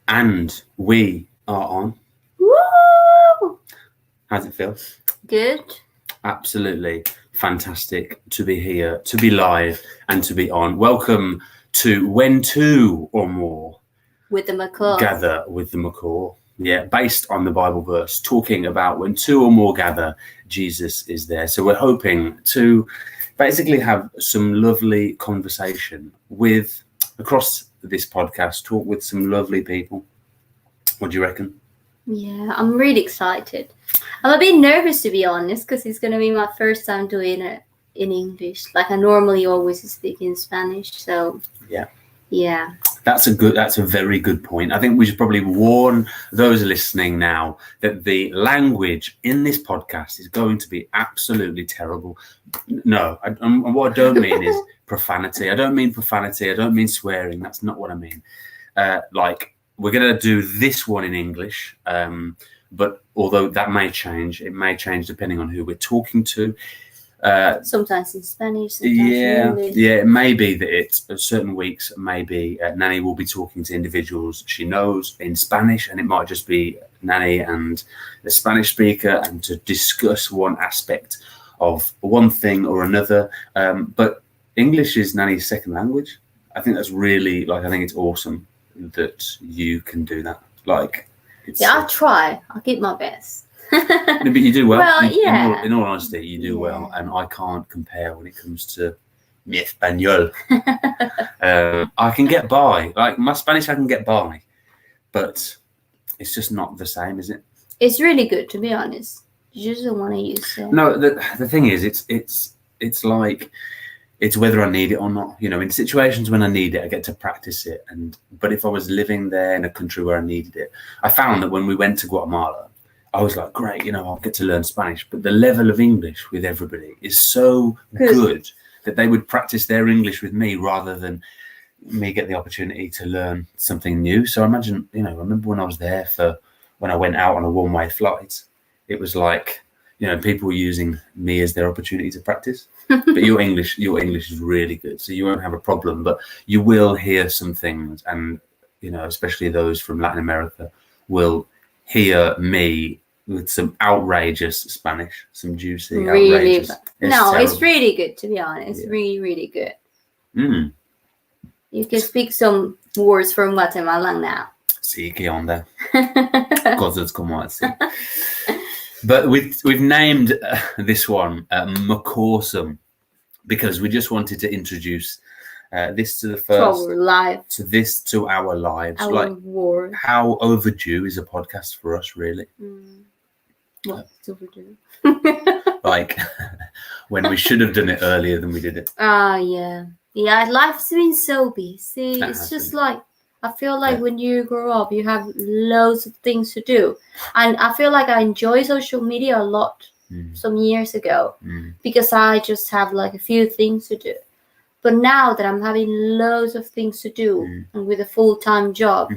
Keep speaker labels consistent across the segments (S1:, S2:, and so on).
S1: And we are on.
S2: Woo!
S1: How's it feel?
S2: Good.
S1: Absolutely fantastic to be here, to be live, and to be on. Welcome to When Two or More
S2: With the McCaw.
S1: Gather with the McCaw. Yeah, based on the Bible verse, talking about when two or more gather, Jesus is there. So we're hoping to basically have some lovely conversation with, across this podcast, talk with some lovely people. What do you reckon?
S2: Yeah, I'm really excited. I'm a bit nervous, to be honest, because it's going to be my first time doing it in English. Like, I normally always speak in Spanish, so... Yeah.
S1: That's a very good point. I think we should probably warn those listening now that the language in this podcast is going to be absolutely terrible. No, what I don't mean is profanity. I don't mean profanity. I don't mean swearing. That's not what I mean. Like, we're going to do this one in English, but although that may change, it may change depending on who we're talking to.
S2: Sometimes in Spanish, sometimes in English.
S1: Yeah, it may be that it's certain weeks, maybe Nani will be talking to individuals she knows in Spanish, and it might just be Nani and the Spanish speaker, and to discuss one aspect of one thing or another. But English is Nani's second language. I think that's really, I think it's awesome that you can do that.
S2: I'll try. I'll give my best.
S1: No, but you do well.
S2: Well,
S1: In all honesty, you do well, and I can't compare when it comes to mi español. I can get by. Like, my Spanish, I can get by, but it's just not the same, is it?
S2: It's really good, to be honest. You just don't want to use it.
S1: No, the thing is, it's like, it's whether I need it or not. You know, in situations when I need it, I get to practice it. But if I was living there in a country where I needed it, I found that when we went to Guatemala, I was like, great, I'll get to learn Spanish. But the level of English with everybody is so good that they would practice their English with me rather than me get the opportunity to learn something new. So I imagine, I remember when I was there when I went out on a one-way flight, it was like, people were using me as their opportunity to practice. But your English is really good. So you won't have a problem, but you will hear some things. And, especially those from Latin America will hear me with some outrageous Spanish, some juicy, outrageous.
S2: It's really good, to be honest. Yeah. Really, really good. You can speak some words from Guatemala now.
S1: Sí, ¿qué onda? Cosas como así. But we've named this one McCawesome because we just wanted to introduce this to the first to our lives.
S2: War.
S1: How overdue is a podcast for us, really?
S2: What's overdue?
S1: Like when we should have done it earlier than we did it.
S2: Yeah. Life's been so busy. It's just like, I feel like when you grow up, you have loads of things to do, and I feel like I enjoy social media a lot some years ago because I just have like a few things to do. But now that I'm having loads of things to do and with a full-time job,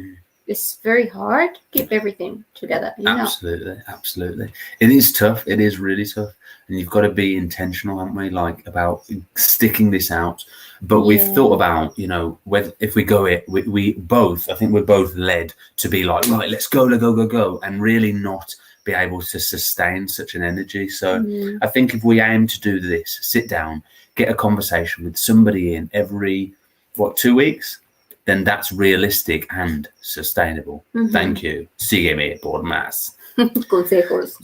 S2: it's very hard to keep everything together.
S1: Absolutely. It is tough. It is really tough. And you've got to be intentional, haven't we? Like, about sticking this out. But we've thought about, whether if we go we both, I think we're both led to be like, right, let's go, and really not be able to sustain such an energy. So I think if we aim to do this, sit down, get a conversation with somebody in every 2 weeks, then that's realistic and sustainable. Thank you. Sígueme por más.
S2: Consejos.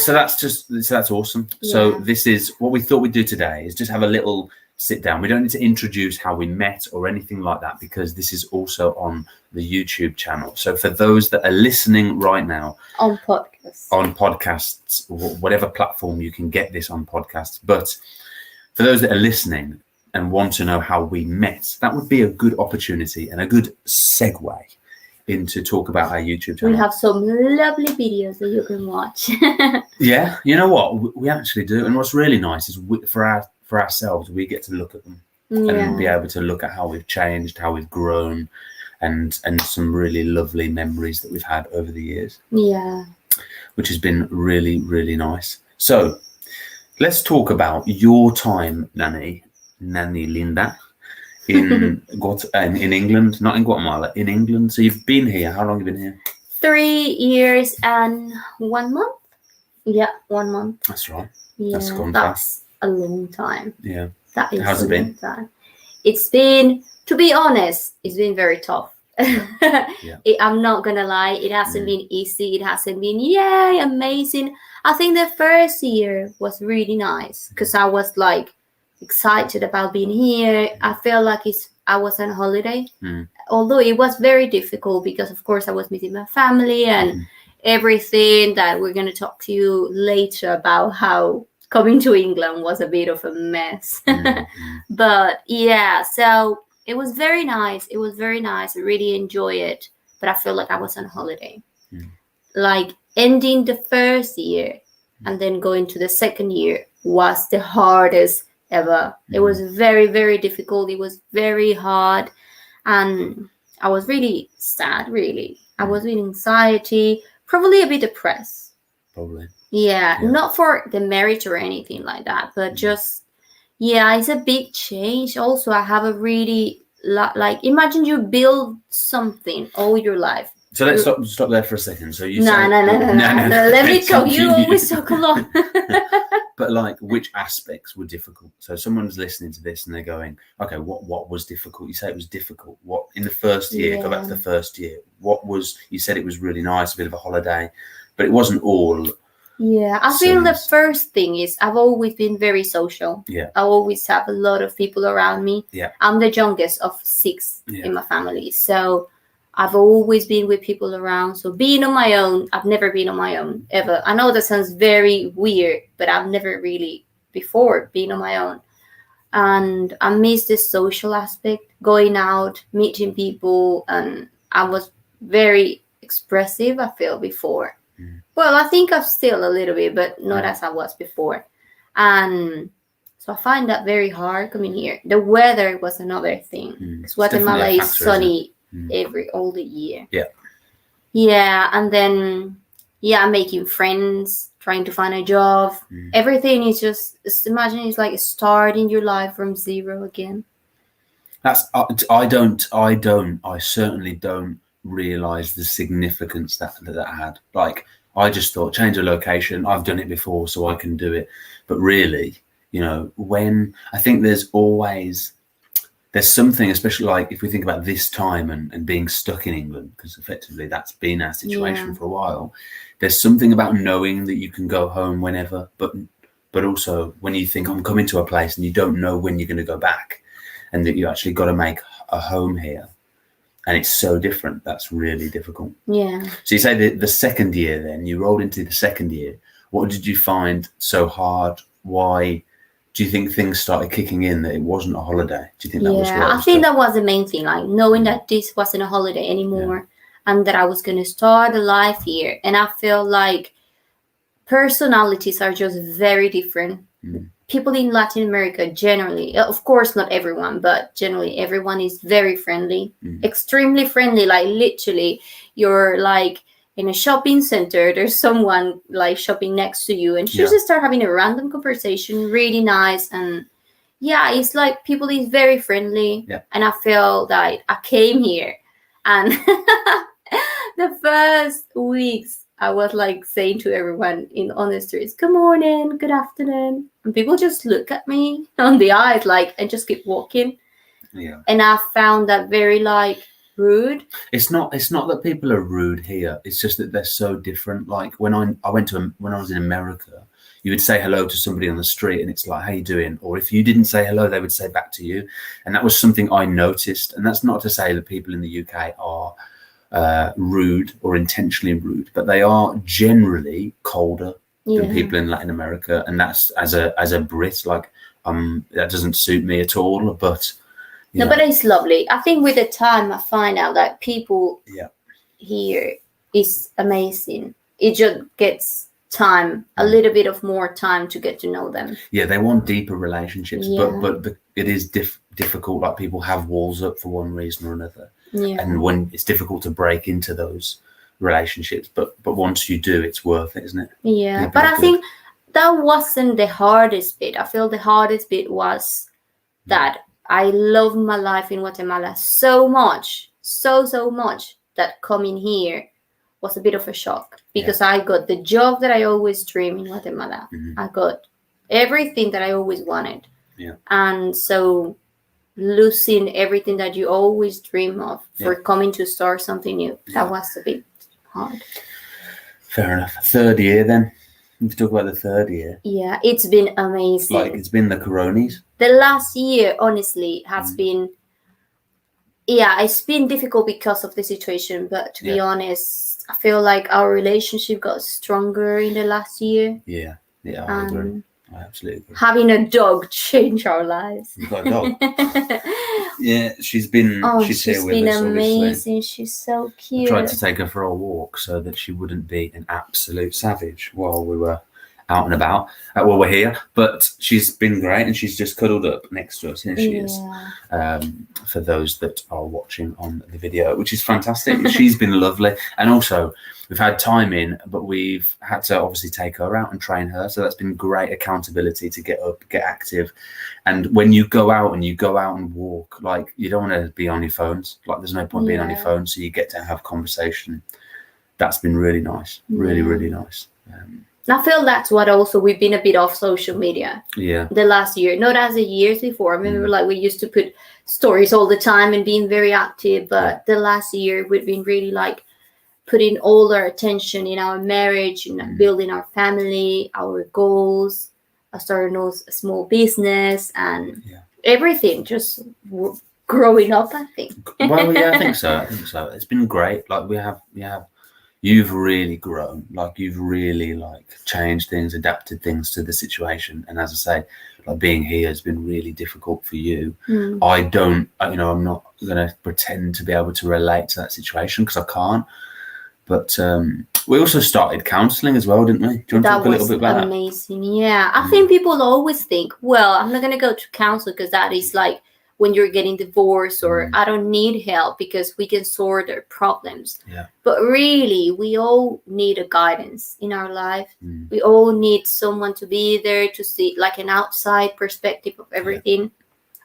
S1: So that's awesome. Yeah. So this is what we thought we'd do today, is just have a little sit down. We don't need to introduce how we met or anything like that, because this is also on the YouTube channel. So for those that are listening right now
S2: on podcasts,
S1: whatever platform you can get this on podcasts, but for those that are listening and want to know how we met, that would be a good opportunity and a good segue into talk about our YouTube channel.
S2: We have some lovely videos that you can watch.
S1: Yeah, you know what? We actually do. And what's really nice is for ourselves, we get to look at them and be able to look at how we've changed, how we've grown, and some really lovely memories that we've had over the years.
S2: Yeah.
S1: Which has been really, really nice. So let's talk about your time, Nani Linda, in England, not in Guatemala, in England. So you've been here. How long have you been here?
S2: 3 years and 1 month. Yeah, 1 month.
S1: That's right.
S2: Yeah, that's a long time.
S1: Yeah.
S2: That is
S1: How's it been?
S2: Time. It's been, to be honest, it's been very tough.
S1: Yeah.
S2: I'm not gonna lie, it hasn't been easy. It hasn't been amazing. I think the first year was really nice because I was like excited about being here. I felt like I was on holiday, although it was very difficult because of course I was meeting my family and everything that we're going to talk to you later about how coming to England was a bit of a mess. But yeah, so it was very nice. It was very nice. I really enjoy it. But I feel like I was on holiday. Like ending the first year and then going to the second year was the hardest ever. It was very, very difficult. It was very hard. And I was really sad, really. I was with anxiety, probably a bit depressed.
S1: Probably.
S2: Yeah, not for the marriage or anything like that, but just, it's a big change. Also, I have a really, like, imagine you build something all your life.
S1: So let's stop there for a second. So you
S2: No. Let me talk. You always talk a lot.
S1: But like, which aspects were difficult? So someone's listening to this and they're going, okay, what was difficult? You say it was difficult. What in the first year? Go back to the first year. What was? You said it was really nice, a bit of a holiday, but it wasn't all.
S2: Yeah, I feel the first thing is I've always been very social.
S1: Yeah,
S2: I always have a lot of people around me.
S1: Yeah,
S2: I'm the youngest of 6 in my family, so I've always been with people around. So being on my own, I've never been on my own ever. I know that sounds very weird, but I've never really before been on my own. And I miss the social aspect, going out, meeting people. And I was very expressive, I feel, before. Well, I think I'm still a little bit, but not as I was before. And so I find that very hard coming here. The weather was another thing. Because Guatemala is sunny all the year. Yeah, and then making friends, trying to find a job. Everything is just imagine it's like starting your life from zero again.
S1: That's I certainly don't realize the significance that had. Like, I just thought, change of location, I've done it before, so I can do it. But really, when I think there's something, especially like if we think about this time and being stuck in England, because effectively that's been our situation for a while. There's something about knowing that you can go home whenever, but also when you think I'm coming to a place and you don't know when you're going to go back, and that you actually got to make a home here, and it's so different. That's really difficult. Yeah. So you say the second year, then you rolled into the second year. What did you find so hard? Why? Do you think things started kicking in that it wasn't a holiday? Do you think that was what?
S2: I think that was the main thing, like knowing that this wasn't a holiday anymore and that I was going to start a life here. And I feel like personalities are just very different. People in Latin America generally, of course, not everyone, but generally everyone is very friendly, extremely friendly. Like literally, you're like in a shopping center, there's someone like shopping next to you, and you just start having a random conversation, really nice. And it's like people is very friendly. And I feel that I came here and the first weeks I was like saying to everyone on the streets, good morning, good afternoon. And people just look at me on the eyes and just keep walking. Yeah. And I found that very rude.
S1: It's not that people are rude here. It's just that they're so different. Like when I was in America, you would say hello to somebody on the street and it's like, how you doing? Or if you didn't say hello, they would say back to you. And that was something I noticed. And that's not to say that people in the UK are rude or intentionally rude, but they are generally colder than people in Latin America. And that's as a Brit, that doesn't suit me at all. But
S2: but it's lovely. I think with the time I find out that people here is amazing. It just gets a little bit of more time to get to know them.
S1: Yeah, they want deeper relationships, but it is difficult. Like people have walls up for one reason or another. Yeah. And when it's difficult to break into those relationships, but once you do, it's worth it, isn't it?
S2: Yeah, but I think that wasn't the hardest bit. I feel the hardest bit was that I love my life in Guatemala so much, so much, that coming here was a bit of a shock, because I got the job that I always dreamed in Guatemala. I got everything that I always wanted. And so losing everything that you always dream of for coming to start something new, that was a bit hard.
S1: Fair enough. Third year then. Let's talk about the third year.
S2: Yeah, it's been amazing.
S1: Like, it's been the coronis.
S2: The last year, honestly, has been, it's been difficult because of the situation. But to be honest, I feel like our relationship got stronger in the last year.
S1: Yeah, I agree. I absolutely agree.
S2: Having a dog changed our lives.
S1: You've got a dog. Yeah, she's here with us.
S2: She's been amazing. Obviously. She's so cute.
S1: I tried to take her for a walk so that she wouldn't be an absolute savage while we were out and about, while we're here. But she's been great, and she's just cuddled up next to us. Here she is. For those that are watching on the video, which is fantastic. She's been lovely, and also we've had time in, but we've had to obviously take her out and train her. So that's been great accountability to get up, get active. And when you go out and walk, like, you don't want to be on your phones. Like, there's no point being on your phone. So you get to have conversation. That's been really nice. Really, really nice.
S2: I feel that's what also we've been a bit off social media.
S1: Yeah.
S2: The last year, not as the years before. I remember like we used to put stories all the time and being very active. But the last year we've been really like putting all our attention in our marriage and building our family, our goals, starting a small business, and everything just growing up, I think.
S1: Well, yeah, I think so. It's been great. Like, you've really grown. Like, you've really like changed things, adapted things to the situation. And as I say, like, being here has been really difficult for you. I'm not going to pretend to be able to relate to that situation, because I can't. But we also started counselling as well, didn't we? Do you want to talk a little bit about that?
S2: Amazing. Yeah. I think people always think, well, I'm not going to go to counsel because that is like when you're getting divorced, or I don't need help because we can sort their problems. Yeah. But really, we all need a guidance in our life. We all need someone to be there to see like an outside perspective of everything. Yeah.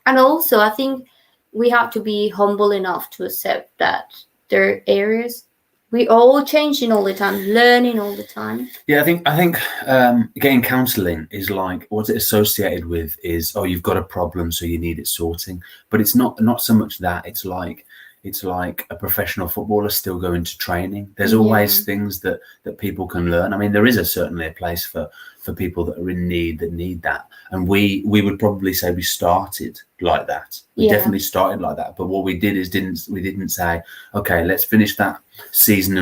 S2: And also, I think we have to be humble enough to accept that there are areas we all changing all the time, learning all the time. Yeah,
S1: I think getting counselling is like, what's it associated with is, oh, you've got a problem, so you need it sorting. But it's not so much that. It's like a professional footballer still going to training. There's always things that people can learn. I mean, there is certainly a place for people that are in need, that need that. And we would probably say we started like that. We definitely started like that. But what we did is we didn't say, okay, let's finish that season,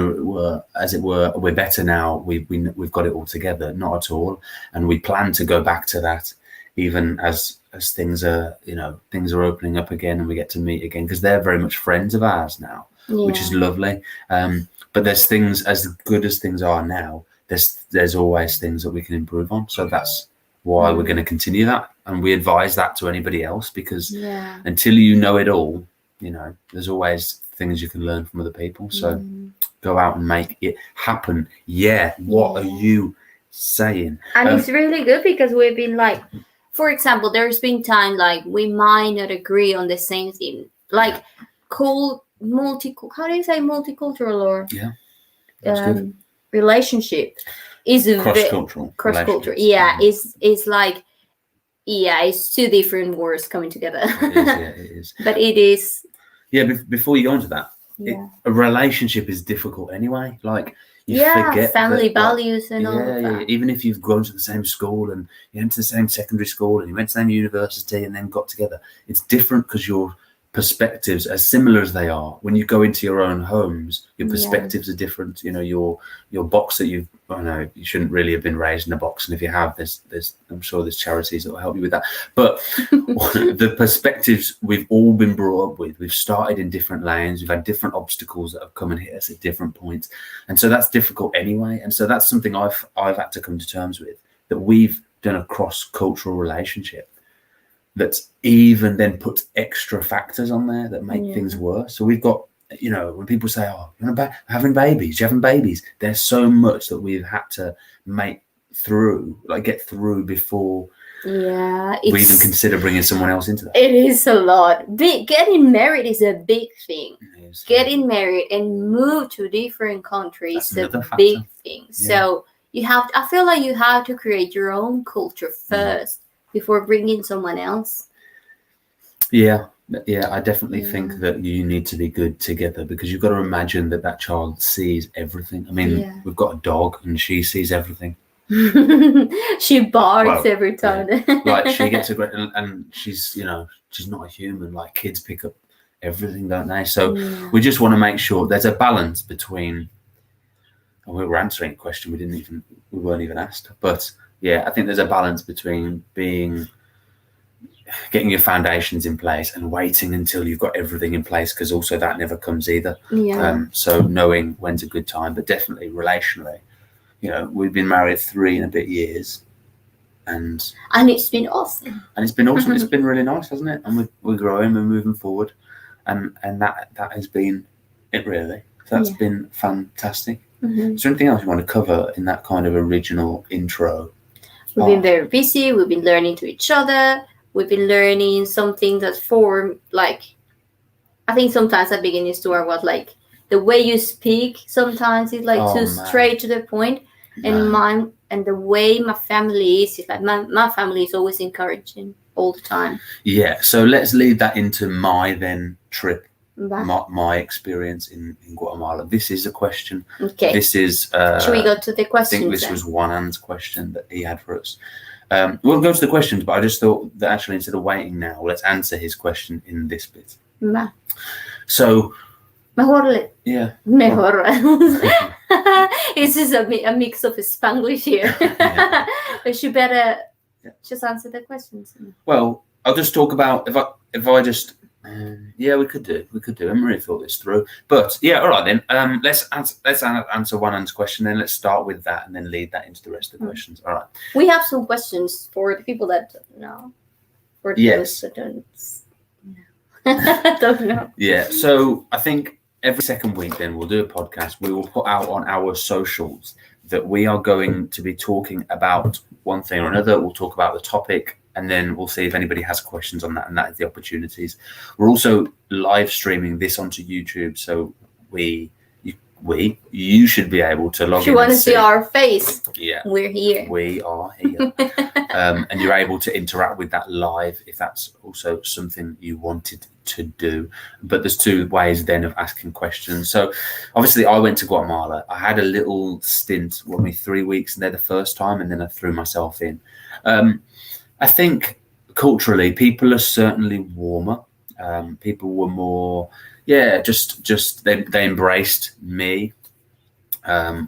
S1: as it were. We're better now. We've got it all together. Not at all. And we plan to go back to that, even as things are opening up again and we get to meet again, because they're very much friends of ours now, which is lovely. But there's things, as good as things are now, there's always things that we can improve on. So that's why we're going to continue that, and we advise that to anybody else, because until you know it all, there's always things you can learn from other people. So go out and make it happen. What are you saying?
S2: And it's really good, because we've been like, for example, there's been time like we might not agree on the same thing, like how do you say multicultural or relationship is
S1: cross-cultural.
S2: It's like it's two different words coming together.
S1: It is.
S2: But it is.
S1: Yeah, before you go on to that, a relationship is difficult anyway. Like, you forget
S2: family values and all of that.
S1: Yeah. Even if you've gone to the same school and you went to the same secondary school and you went to the same university and then got together, it's different because your perspectives, as similar as they are, when you go into your own homes, your perspectives are different. Your box that you shouldn't really have been raised in a box, and if you have, there's I'm sure there's charities that will help you with that. But the perspectives we've all been brought up with, we've started in different lanes, we've had different obstacles that have come and hit us at different points, and so that's difficult anyway. And so that's something I've had to come to terms with, that we've done a cross-cultural relationship that's even then puts extra factors on there that make things worse. So we've got, when people say, oh, you're having babies, there's so much that we've had to get through before
S2: Yeah,
S1: we even consider bringing someone else into that.
S2: It is a lot. Getting married is a big thing. Getting married and move to different countries is a big thing. Yeah. So I feel like you have to create your own culture first before bringing someone else.
S1: Yeah, I definitely think that you need to be good together, because you've got to imagine that child sees everything. I mean, we've got a dog and she sees everything.
S2: She barks every time.
S1: Yeah. Like she gets a great, and she's, she's not a human. Like kids pick up everything, don't they? So we just want to make sure there's a balance between. And we were answering a question we weren't even asked, but I think there's a balance between getting your foundations in place and waiting until you've got everything in place, because also that never comes either. So knowing when's a good time, but definitely relationally. We've been married 3 and a bit years, and
S2: it's been awesome.
S1: It's been really nice, hasn't it? And we're growing, we're moving forward, and that has been it, really. So that's been fantastic. Is there anything else you want to cover in that kind of original intro?
S2: We've been very busy. We've been learning to each other. We've been learning something that I think sometimes at beginning story was like the way you speak sometimes is like too straight to the point. And the way my family is like my family is always encouraging all the time. Yeah,
S1: so let's lead that into my trip, my experience in Guatemala. This is a question.
S2: Okay.
S1: This is
S2: should we go to the questions?
S1: I think this was Juan's question that he had for us. We'll go to the questions, but I just thought that actually instead of waiting now, let's answer his question in this bit. So
S2: Mejor.
S1: Yeah.
S2: Mejor. It's just a mix of Spanglish here. But you better just answer the questions.
S1: Well, I'll just talk about if I just we could do. I haven't really thought this through, but all right then. Let's answer Juan's question, then let's start with that, and then lead that into the rest of the questions. All right.
S2: We have some questions for the people that don't know. For those that don't know.
S1: Yeah. So I think every second week, then we'll do a podcast. We will put out on our socials that we are going to be talking about one thing or another. We'll talk about the topic, and then we'll see if anybody has questions on that, and that is the opportunities. We're also live streaming this onto YouTube, so you should be able to log in.
S2: If you want to see our face, we're here.
S1: We are here. And you're able to interact with that live if that's also something you wanted to do. But there's 2 ways then of asking questions. So obviously I went to Guatemala. I had a little stint, 3 weeks there the first time, and then I threw myself in. I think culturally people are certainly warmer. People were more just they embraced me,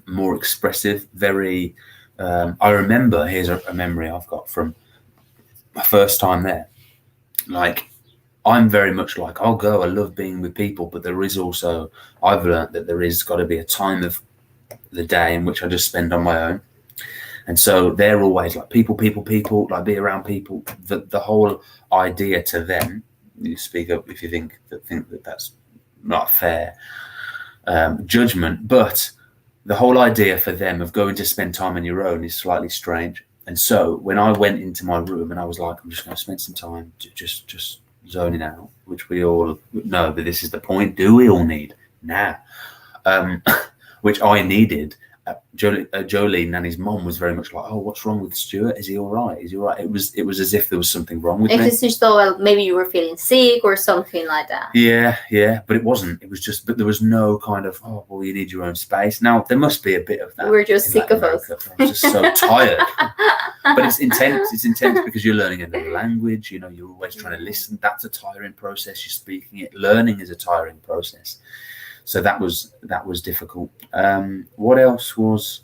S1: more expressive, very I remember, here's a memory I've got from my first time there. Like, I'm very much like, I'll go, I love being with people, but there is also, I've learned that there is got to be a time of the day in which I just spend on my own. And so they're always like people, like be around people. The whole idea to them, you speak up if you think that that's not fair judgment, but the whole idea for them of going to spend time on your own is slightly strange. And so when I went into my room and I was like, I'm just going to spend some time just zoning out, which we all know, but this is the point. Do we all need? Nah. Which I needed. Jolie, Nani's mom, was very much like, oh, what's wrong with Stuart? Is he all right? It was as if there was something wrong with me.
S2: It's just though maybe you were feeling sick or something like that.
S1: Yeah, but it wasn't. It was just, but there was no kind of, oh, well, you need your own space. Now, there must be a bit of that.
S2: We're just sick of us.
S1: I was just so tired. But it's intense. It's intense because you're learning another language. You're always trying to listen. That's a tiring process. You're speaking it. Learning is a tiring process. So that was difficult. What else was?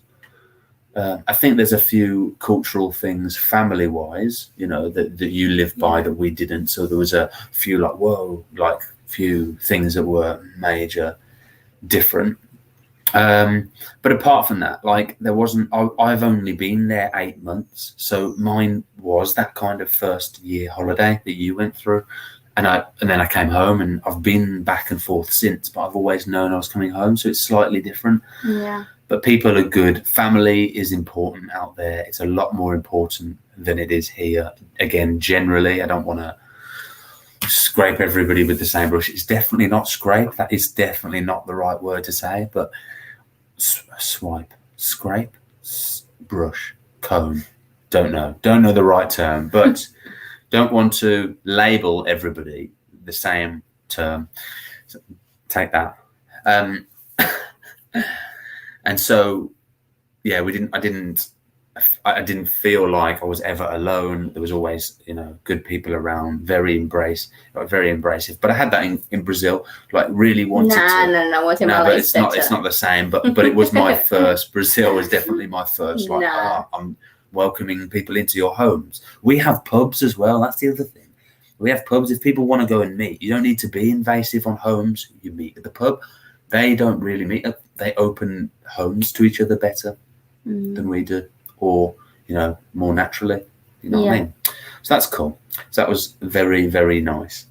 S1: I think there's a few cultural things, family-wise, that you live by that we didn't. So there was a few few things that were major different. But apart from that, there wasn't. I've only been there 8 months, so mine was that kind of first year holiday that you went through. And then I came home, and I've been back and forth since, but I've always known I was coming home, so it's slightly different.
S2: Yeah.
S1: But people are good. Family is important out there. It's a lot more important than it is here. Again, generally, I don't want to scrape everybody with the same brush. It's definitely not scrape. That is definitely not the right word to say, but swipe, scrape, brush, comb. Don't know the right term, but don't want to label everybody the same term. So take that. And so, yeah, I didn't feel like I was ever alone. There was always, good people around, very embracive. But I had that in Brazil, like really wanted to.
S2: No,
S1: but it's not the same. But it was my first. Brazil was definitely my first. Like, I'm welcoming people into your homes. We have pubs as well. That's the other thing. We have pubs. If people want to go and meet, you don't need to be invasive on homes. You meet at the pub. They don't really meet. They open homes to each other better than we do. Or, more naturally, what I mean? So that's cool. So that was very, very nice.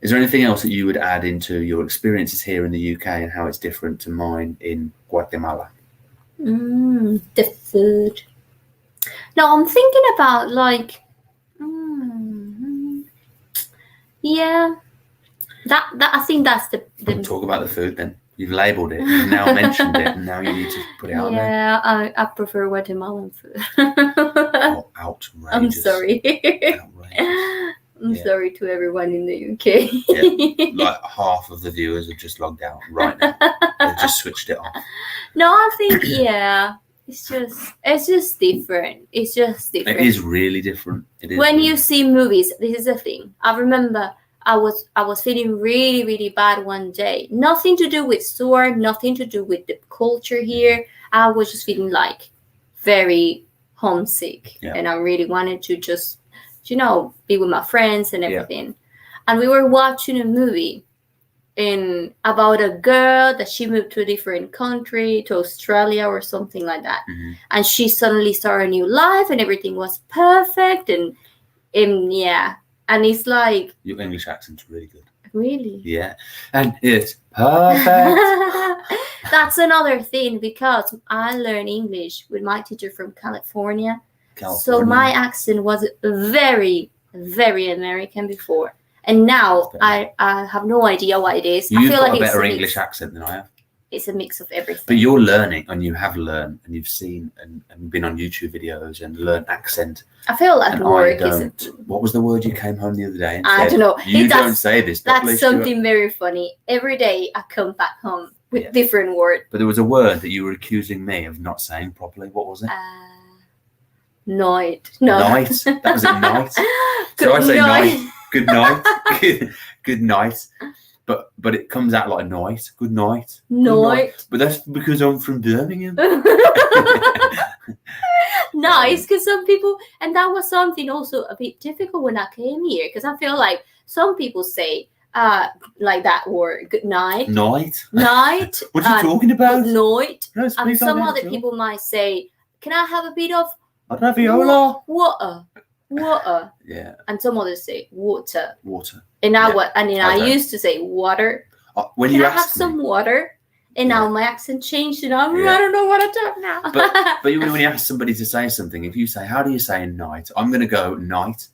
S1: Is there anything else that you would add into your experiences here in the UK and how it's different to mine in Guatemala?
S2: The food. No, I'm thinking about that I think that's the
S1: Talk about the food then. You've labelled it. You've now mentioned it, and now you need to put it out there.
S2: Yeah, I prefer Guatemalan food.
S1: Outrageous!
S2: I'm sorry.
S1: Outrageous.
S2: I'm sorry to everyone in the UK.
S1: Yeah, like half of the viewers have just logged out right now. They've just switched it off.
S2: No, I think it's just different. It's just different.
S1: It is really different. It is
S2: when
S1: really
S2: you see movies, this is the thing. I remember I was feeling really, really bad one day. Nothing to do with Stuart, nothing to do with the culture here. I was just feeling like very homesick.
S1: Yeah.
S2: And I really wanted to just, be with my friends and everything. Yeah. And we were watching a movie about a girl that she moved to a different country, to Australia or something like that. Mm-hmm. And she suddenly started a new life and everything was perfect. And it's like...
S1: Your English accent's really good.
S2: Really?
S1: Yeah. And it's perfect.
S2: That's another thing, because I learned English with my teacher from California. So my accent was very, very American before. And now I have no idea what it is.
S1: You've got a better English accent than I have.
S2: It's a mix of everything.
S1: But you're learning, and you have learned, and you've seen and been on YouTube videos and learned accent.
S2: I feel like work
S1: isn't. What was the word you came home the other day and
S2: I
S1: said?
S2: don't know.
S1: You don't say this.
S2: That's something very funny. Every day I come back home with different words.
S1: But there was a word that you were accusing me of not saying properly. What was it?
S2: Night. No.
S1: Night? That was it, night? So I say night. Good night. Good night. But it comes out like night. Good night.
S2: Night.
S1: But that's because I'm from Birmingham.
S2: Nice, because some people, and that was something also a bit difficult when I came here, because I feel like some people say like that word, good night.
S1: Night?
S2: Night.
S1: What are you talking about?
S2: Good night.
S1: No,
S2: and some other people might say, can I have a bit of
S1: raviola?
S2: Water.
S1: Yeah.
S2: And some others say water.
S1: And
S2: I used to say water.
S1: When
S2: Can
S1: you
S2: I have some water? And now my accent changed, and I don't know what to talk now.
S1: But when you ask somebody to say something, if you say, how do you say night? I'm going to go night,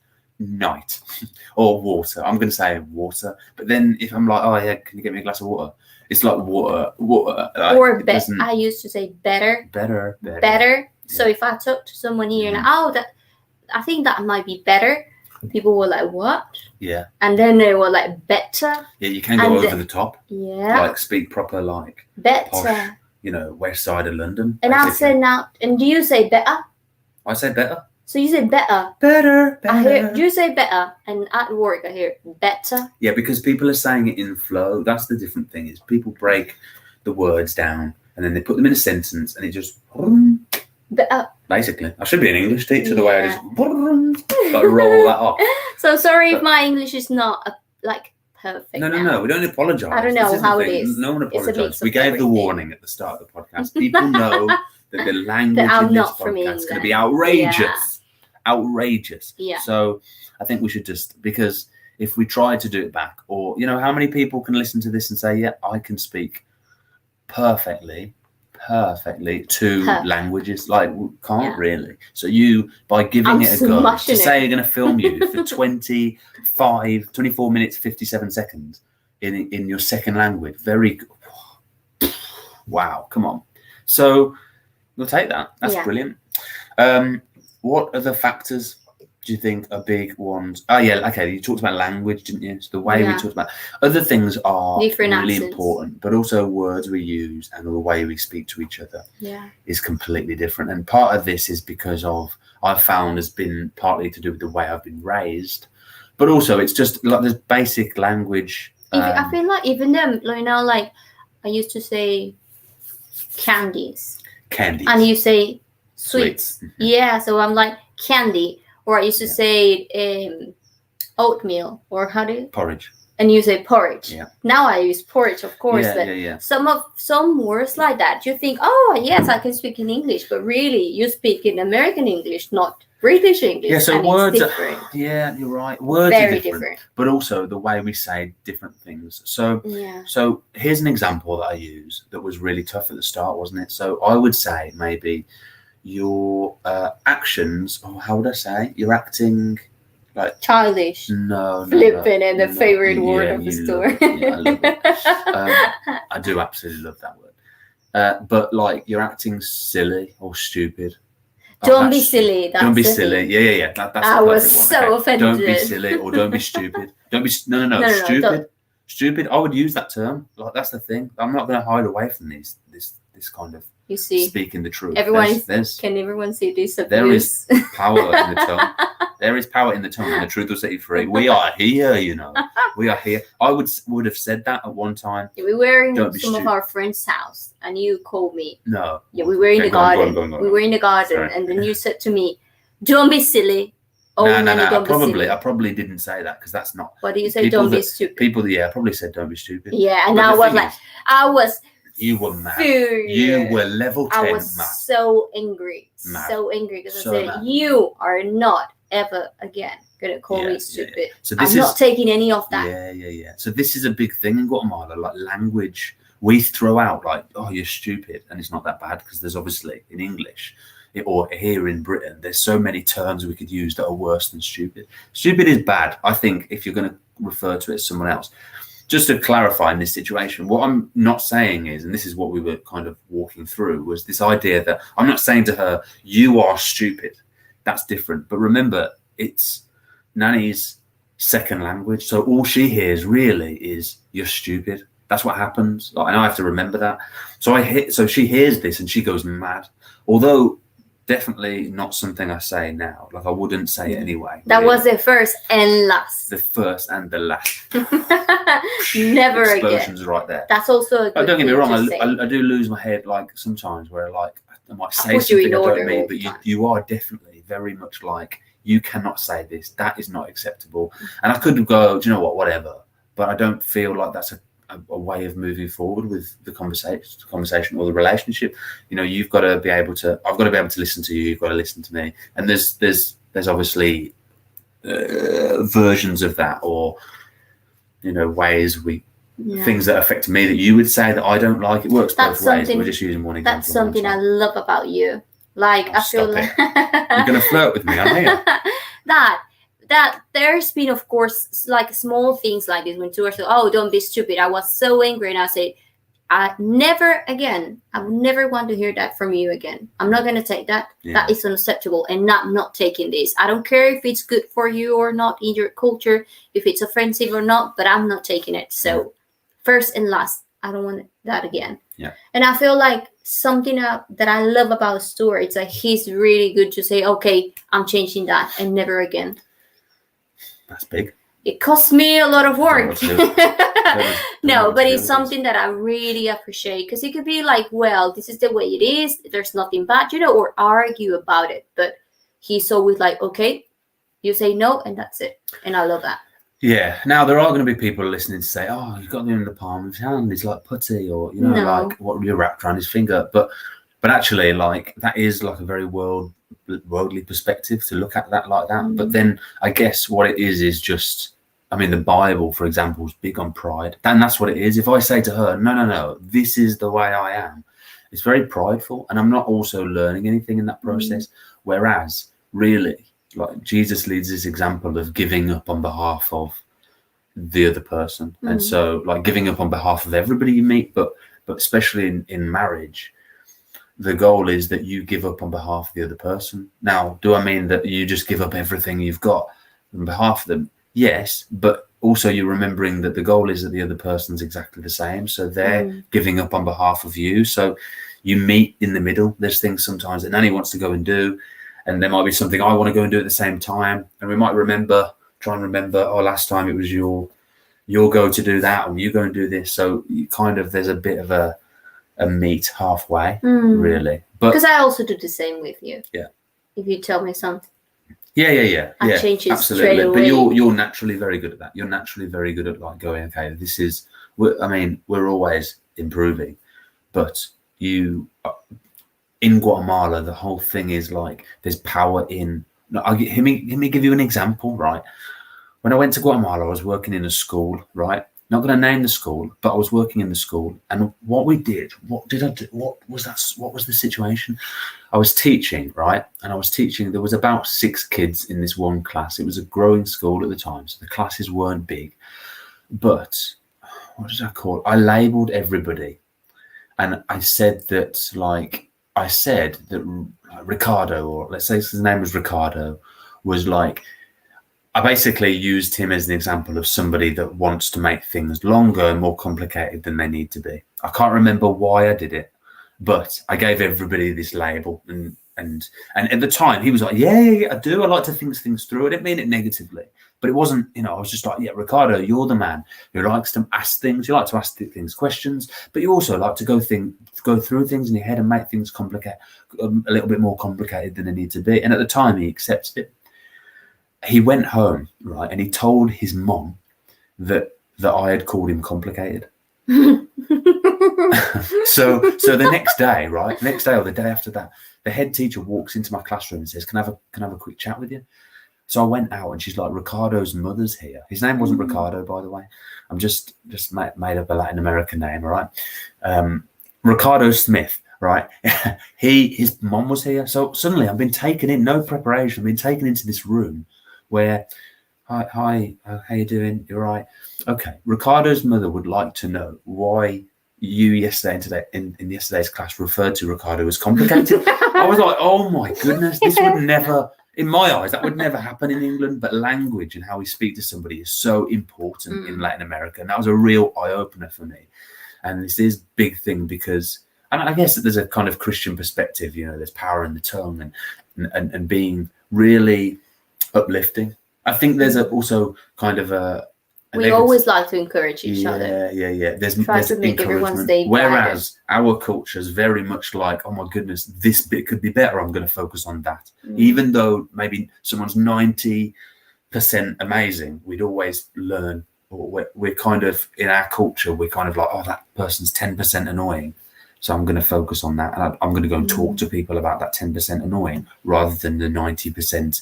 S1: or water. I'm going to say water. But then if I'm like, oh yeah, can you get me a glass of water? It's like water. Like,
S2: or better. I used to say better.
S1: Better.
S2: Yeah. So if I talk to someone here and I think that might be better, people were like, what?
S1: Yeah.
S2: And then they were like, better.
S1: Yeah, you can go over the top.
S2: Yeah.
S1: Like speak proper, like
S2: better.
S1: Posh, west side of London.
S2: And I said now, and do you say better?
S1: I say better.
S2: So you say better.
S1: Better.
S2: I hear you say better, and at work I hear better.
S1: Yeah, because people are saying it in flow. That's the different thing, is people break the words down and then they put them in a sentence and it just
S2: better.
S1: Basically, I should be an English teacher the way I just like roll that off.
S2: So sorry if my English is not perfect.
S1: No. We don't apologise.
S2: I don't know how it is.
S1: No one apologised. We gave the warning at the start of the podcast. People know that the language in this podcast is going to be outrageous. Yeah. Outrageous.
S2: Yeah.
S1: So I think we should just, because if we try to do it back, or how many people can listen to this and say, yeah, I can speak perfectly perfectly two languages. Like, can't really. So by giving
S2: I'm
S1: it a go, to
S2: smashing
S1: say
S2: it.
S1: you're going to film you for 24 minutes, 57 seconds in your second language. Very good. Wow, come on. So we'll take that. That's brilliant. What other factors do you think are big ones? Oh yeah, okay. You talked about language, didn't you? So the way we talked about other things are
S2: different
S1: really
S2: accents.
S1: important, but also words we use and the way we speak to each other is completely different. And part of this is because I've found has been partly to do with the way I've been raised, but also it's just like this basic language.
S2: I feel like even them, like I used to say candies, and you say sweets.
S1: Mm-hmm.
S2: Yeah, so I'm like candy. Or I used to say oatmeal, or how do you?
S1: Porridge.
S2: And you say porridge.
S1: Yeah.
S2: Now I use porridge, of course. But some words like that, you think, oh yes, I can speak in English, but really you speak in American English, not British English.
S1: Yeah, so
S2: and
S1: words
S2: it's different.
S1: You're right. Words
S2: very
S1: are
S2: different.
S1: But also the way we say different things. So here's an example that I use that was really tough at the start, wasn't it? So I would say maybe your actions, or how would I say? You're acting like
S2: childish.
S1: No,
S2: flipping, and the favorite word of the store.
S1: I love it. I do absolutely love that word. But like you're acting silly or stupid.
S2: Don't be silly.
S1: Don't be silly. Yeah. That's
S2: I was so offended.
S1: Don't be silly or don't be stupid. Don't be no. Stupid. Stupid. I would use that term. Like that's the thing. I'm not going to hide away from this kind of.
S2: You see,
S1: speaking the truth.
S2: Can everyone see this?
S1: There is power in the tongue. There is power in the tongue, and the truth will set you free. We are here, We are here. I would have said that at one time.
S2: Yeah, we were in some of our friends' house, and you called me.
S1: No.
S2: Yeah, we were in the garden. We were in the garden,
S1: Sorry.
S2: And then you said to me, "Don't be silly."
S1: No. I probably didn't say that because that's not.
S2: What do you say? Don't be stupid.
S1: I probably said don't be stupid.
S2: Yeah, and I was like,
S1: you were mad.
S2: Furious.
S1: You were level 10
S2: I was
S1: mad.
S2: So angry.
S1: Mad.
S2: So angry because
S1: So
S2: I said,
S1: mad.
S2: you are not ever again going to call me stupid.
S1: Yeah. So
S2: I'm not taking any of that.
S1: Yeah. So this is a big thing in Guatemala, like language. We throw out like, oh, you're stupid. And it's not that bad because there's obviously in English or here in Britain, there's so many terms we could use that are worse than stupid. Stupid is bad, I think, if you're going to refer to it as someone else. Just to clarify in this situation, what I'm not saying is, and this is what we were kind of walking through, was this idea that I'm not saying to her, you are stupid. That's different. But remember, it's Nani's second language. So all she hears really is, you're stupid. That's what happens. Like, and I have to remember that. So she hears this and she goes mad. Although definitely not something I say now. Like I wouldn't say it anyway.
S2: That was the first and last.
S1: The first and the last.
S2: Never
S1: Explosions
S2: again.
S1: right there.
S2: That's also a good
S1: don't get me wrong.
S2: I
S1: I do lose my head like sometimes where like I might say something I don't mean, but you are definitely very much like you cannot say this. That is not acceptable. And I could go, do you know what? Whatever. But I don't feel like that's a way of moving forward with the conversation or the relationship. You've got to be able to. I've got to be able to listen to you. You've got to listen to me. And there's obviously versions of that, or ways things that affect me that you would say that I don't like. It works both ways. We're just using one example.
S2: That's something I love about you. Like I feel like
S1: you're gonna flirt with me, aren't you?
S2: that there's been, of course, like small things like this when Stuart said, "Oh, don't be stupid." I was so angry, and I said, "I never again. I would never want to hear that from you again. I'm not gonna take that. Yeah. That is unacceptable, and not taking this. I don't care if it's good for you or not in your culture, if it's offensive or not, but I'm not taking it. So, first and last, I don't want that again."
S1: Yeah.
S2: And I feel like something that I love about Stuart, it's like he's really good to say, "Okay, I'm changing that, and never again."
S1: That's big.
S2: It costs me a lot of work. No, but it's
S1: good.
S2: Something that I really appreciate, because it could be like, well, this is the way it is. There's nothing bad, or argue about it. But he's always like, okay, you say no, and that's it. And I love that.
S1: Yeah. Now there are going to be people listening to say, "Oh, you've got him in the palm of his hand. He's like putty," or like what you're wrapped around his finger. But actually, like that is like a very worldly perspective to look at that like that. Mm-hmm. But then I guess what it is just, I mean, the Bible, for example, is big on pride, and that's what it is. If I say to her, no, this is the way I am, It's very prideful, and I'm not also learning anything in that process. Whereas, really, like Jesus leads this example of giving up on behalf of the other person, and so like giving up on behalf of everybody you meet, but especially in marriage, the goal is that you give up on behalf of the other person. Now, do I mean that you just give up everything you've got on behalf of them? Yes, but also you're remembering that the goal is that the other person's exactly the same. So they're giving up on behalf of you. So you meet in the middle. There's things sometimes that Nani wants to go and do, and there might be something I want to go and do at the same time. And we might try and remember, oh, last time it was your go to do that, and you go and do this. So you kind of, there's a bit of a meet halfway, really. But
S2: because I also do the same with you.
S1: Yeah.
S2: If you tell me something.
S1: Yeah.
S2: I change it
S1: absolutely.
S2: straight away.
S1: But you're naturally very good at that. You're naturally very good at like going, okay, we're always improving, but in Guatemala, the whole thing is like there's power in. Let me give you an example, right? When I went to Guatemala, I was working in a school, right? Not going to name the school, but I was working in the school. And what we did, what did I do? What was the situation? I was teaching, right? And I was teaching, there was about 6 kids in this one class. It was a growing school at the time, so the classes weren't big. But what did I call it? I labelled everybody. And I said that Ricardo, or let's say his name was Ricardo, was like, I basically used him as an example of somebody that wants to make things longer and more complicated than they need to be. I can't remember why I did it, but I gave everybody this label. And at the time, he was like, yeah, I do. I like to think things through. I didn't mean it negatively, but it wasn't, I was just like, yeah, Ricardo, you're the man who likes to ask things. You like to ask things questions, but you also like to go through things in your head and make things complicated, a little bit more complicated than they need to be. And at the time, he accepted it. He went home, right, and he told his mom that I had called him complicated. So the next day, right, or the day after that, the head teacher walks into my classroom and says, can I have a quick chat with you? So I went out, and she's like, Ricardo's mother's here. His name wasn't Ricardo, by the way. I'm just made up a Latin American name, all right? Ricardo Smith, right? His mom was here. So suddenly I've been taken in, no preparation. I've been taken into this room where, hi, how you doing? You're right. Okay. Ricardo's mother would like to know why you yesterday in yesterday's class referred to Ricardo as complicated. I was like, oh my goodness, this would never, in my eyes, that would never happen in England. But language and how we speak to somebody is so important in Latin America. And that was a real eye-opener for me. And this is a big thing because, and I guess that there's a kind of Christian perspective, there's power in the tongue and being really uplifting. I think there's also kind of we
S2: always like to encourage each other.
S1: Yeah. There's
S2: to make everyone's day brighter.
S1: Whereas our culture is very much like, oh my goodness, this bit could be better. I'm going to focus on that. Even though maybe someone's 90% amazing, we'd always learn. Or we're kind of, in our culture, we're kind of like, oh, that person's 10% annoying. So I'm going to focus on that. And I'm going to go and talk to people about that 10% annoying rather than the 90%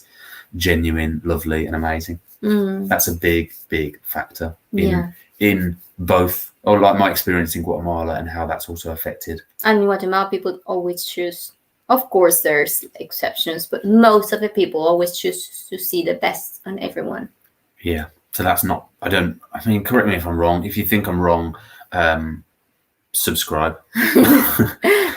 S1: genuine, lovely and amazing. That's a big factor in both, or like my experience in Guatemala and how that's also affected.
S2: And in Guatemala, people always choose, of course there's exceptions, but most of the people always choose to see the best on everyone.
S1: Yeah, so that's not, correct me if I'm wrong. If you think I'm wrong, subscribe.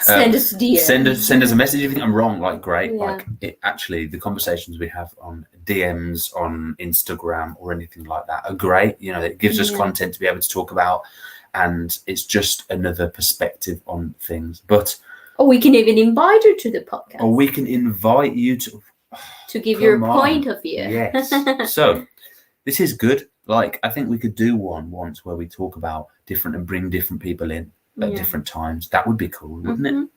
S2: Send us a DM.
S1: Send us a message if you think I'm wrong. Like, great. Yeah. Like, actually, the conversations we have on DMs on Instagram or anything like that are great. It gives us content to be able to talk about, and it's just another perspective on things. But
S2: we can even invite you to the podcast.
S1: Or we can invite you
S2: to give your point of view.
S1: Yes. So this is good. Like, I think we could do one once where we talk about different and bring different people in at different times. That would be cool, wouldn't it?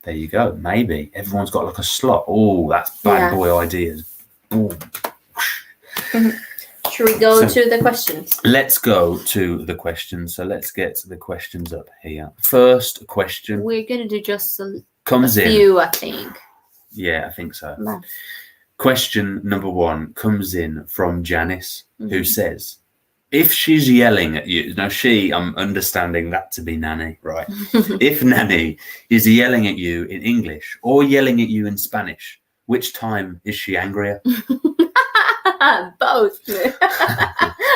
S1: There you go. Maybe everyone's got like a slot. Oh, that's bad boy ideas. Boom.
S2: Should we go to the questions?
S1: Let's go to the questions. So let's get the questions up here. First question.
S2: We're going to do just a
S1: few,
S2: I think.
S1: Yeah, I think so. Question number 1 comes in from Janice, who says, if she's yelling at you, now I'm understanding that to be Nani, right? If Nani is yelling at you in English or yelling at you in Spanish, which time is she angrier?
S2: Both.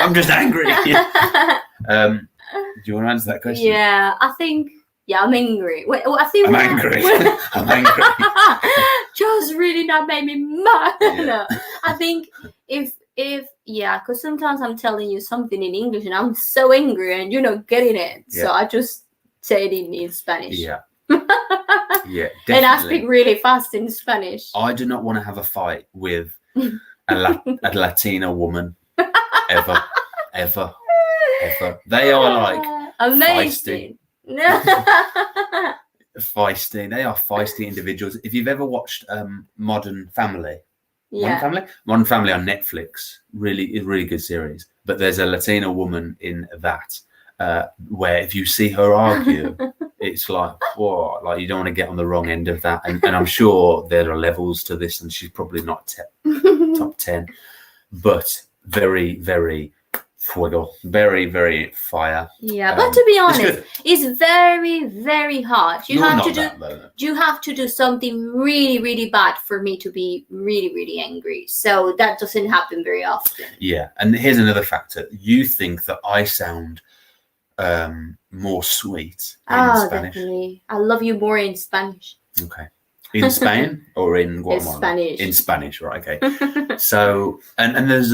S1: I'm just angry. Do you want to answer that question?
S2: Yeah, I think. Yeah, I'm angry. I think
S1: I'm angry. I'm angry.
S2: Just really not made me mad.
S1: Yeah.
S2: No, I think if because sometimes I'm telling you something in English and I'm so angry and you're not getting it, so I just say it in Spanish.
S1: Yeah. Yeah, definitely.
S2: And I speak really fast in Spanish.
S1: I do not want to have a fight with a Latina woman ever. They are like
S2: amazing.
S1: Feisty. They are feisty individuals. If you've ever watched Modern Family, Modern Family on Netflix, really good series. But there's a Latina woman in that where if you see her argue, it's like, whoa, like you don't want to get on the wrong end of that. And I'm sure there are levels to this, and she's probably not top 10, but very, very fuego, very, very fire.
S2: Yeah, but to be honest, it's very, very hard. You have to do something really, really bad for me to be really, really angry. So that doesn't happen very often.
S1: Yeah, and here's another factor. You think that I sound more sweet in Spanish?
S2: Definitely. I love you more in Spanish.
S1: Okay. In Spain or in Guatemala?
S2: Spanish.
S1: In Spanish, right? Okay. So, and there's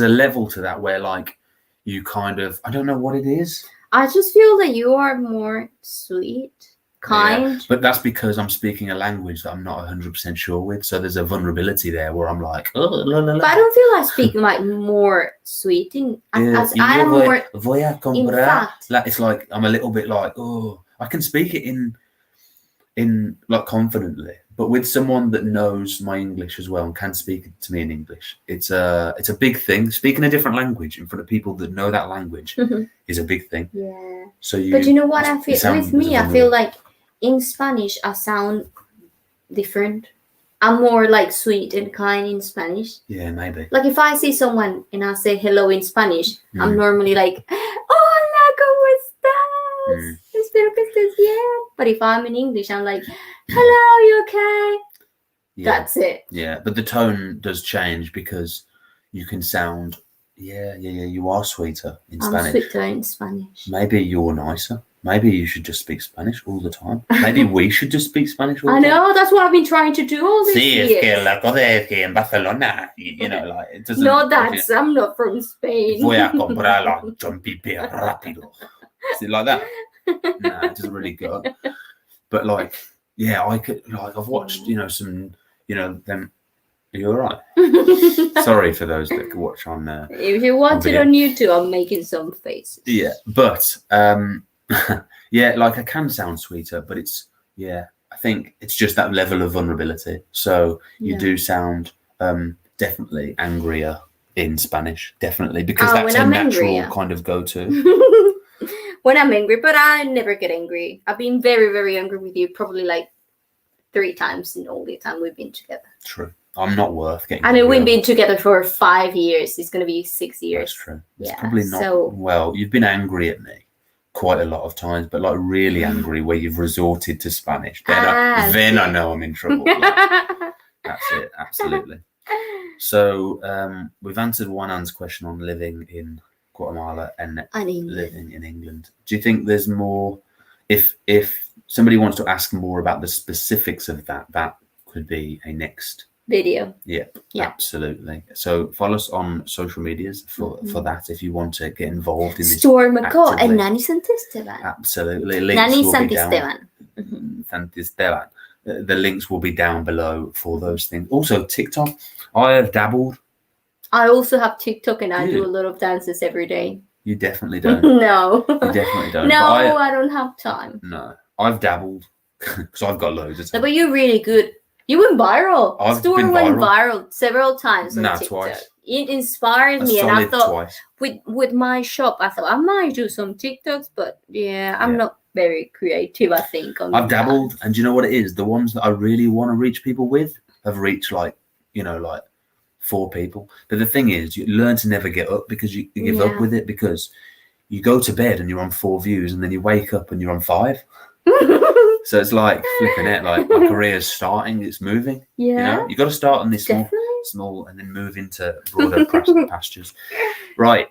S1: a level to that where like you kind of, I don't know what it is.
S2: I just feel that you are more sweet, kind.
S1: Yeah, but that's because I'm speaking a language that I'm not 100% sure with. So there's a vulnerability there where I'm like, oh, la, la, la.
S2: But I don't feel I speak like more sweet. As I am more.
S1: Voy a comprar.
S2: In fact,
S1: like, it's like I'm a little bit like, oh, I can speak it in like confidently, but with someone that knows my English as well and can speak to me in English, it's a big thing. Speaking a different language in front of people that know that language is a big thing.
S2: Yeah.
S1: So
S2: but you know what I feel with me? I feel like in Spanish I sound different. I'm more like sweet and kind in Spanish.
S1: Yeah, maybe.
S2: Like if I see someone and I say hello in Spanish, I'm normally like, hola, ¿cómo estás? Espero que estés bien. But if I'm in English, I'm like, hello, you okay? Yeah. That's it.
S1: Yeah, but the tone does change because you can sound, you are sweeter in Spanish.
S2: I'm sweeter in Spanish.
S1: Maybe you're nicer. Maybe you should just speak Spanish all the time. Maybe we should just speak Spanish all the time.
S2: I know, that's what I've been trying to do all these years.
S1: Es que la cosa es que en Barcelona, you know, like, it doesn't...
S2: No, I'm not from Spain.
S1: Voy a comprar la chompipi rápido. Is it like that? No, it doesn't really go. But like, yeah, I could, like, I've watched, some, them. Are you all right? Sorry for those that could watch on there.
S2: If you watch it on YouTube, I'm making some faces.
S1: Yeah, but yeah, like I can sound sweeter, but it's I think it's just that level of vulnerability. So you do sound definitely angrier in Spanish, definitely, because that's a natural kind of go-to.
S2: When I'm angry, but I never get angry. I've been very, very angry with you probably like 3 times in all the time we've been together.
S1: True. I'm not worth getting.
S2: I mean, we've been together for 5 years. It's going to be 6 years.
S1: That's true. It's probably not. Well, you've been angry at me quite a lot of times, but like really angry where you've resorted to Spanish. Then I know I'm in trouble. Like, that's it. Absolutely. So we've answered Juan's question on living in Guatemala and living in England. Do you think there's more? If somebody wants to ask more about the specifics of that could be a next
S2: video.
S1: Yeah, absolutely. So follow us on social medias for that if you want to get involved in this.
S2: Stuart McCaw and Nani Santisteban.
S1: Absolutely.
S2: Nani Santisteban.
S1: Santisteban. The links will be down below for those things. Also, TikTok. I have dabbled. I
S2: also have TikTok and I do a lot of dances every day.
S1: You definitely don't.
S2: No.
S1: You definitely don't.
S2: No, I don't have time.
S1: No. I've dabbled because I've got loads of time.
S2: But you're really good. You went viral. Stuart went viral several times on TikTok.
S1: Twice.
S2: It inspired me, and I thought with my shop, I thought I might do some TikToks, but I'm not very creative. I think
S1: I've dabbled, and do you know what it is? The ones that I really want to reach people with have reached like for people. But the thing is, you learn to never get up because you give up with it, because you go to bed and you're on 4 views, and then you wake up and you're on 5. So it's like flipping it, like my career's starting, it's moving. You know, you got to start on this small and then move into broader pastures. Right.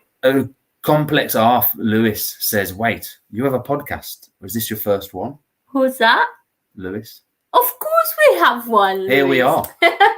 S1: Complex Arf Lewis says, wait, you have a podcast? Or is this your first one?
S2: Who's that?
S1: Lewis.
S2: Of course we have one, Lewis.
S1: Here we are.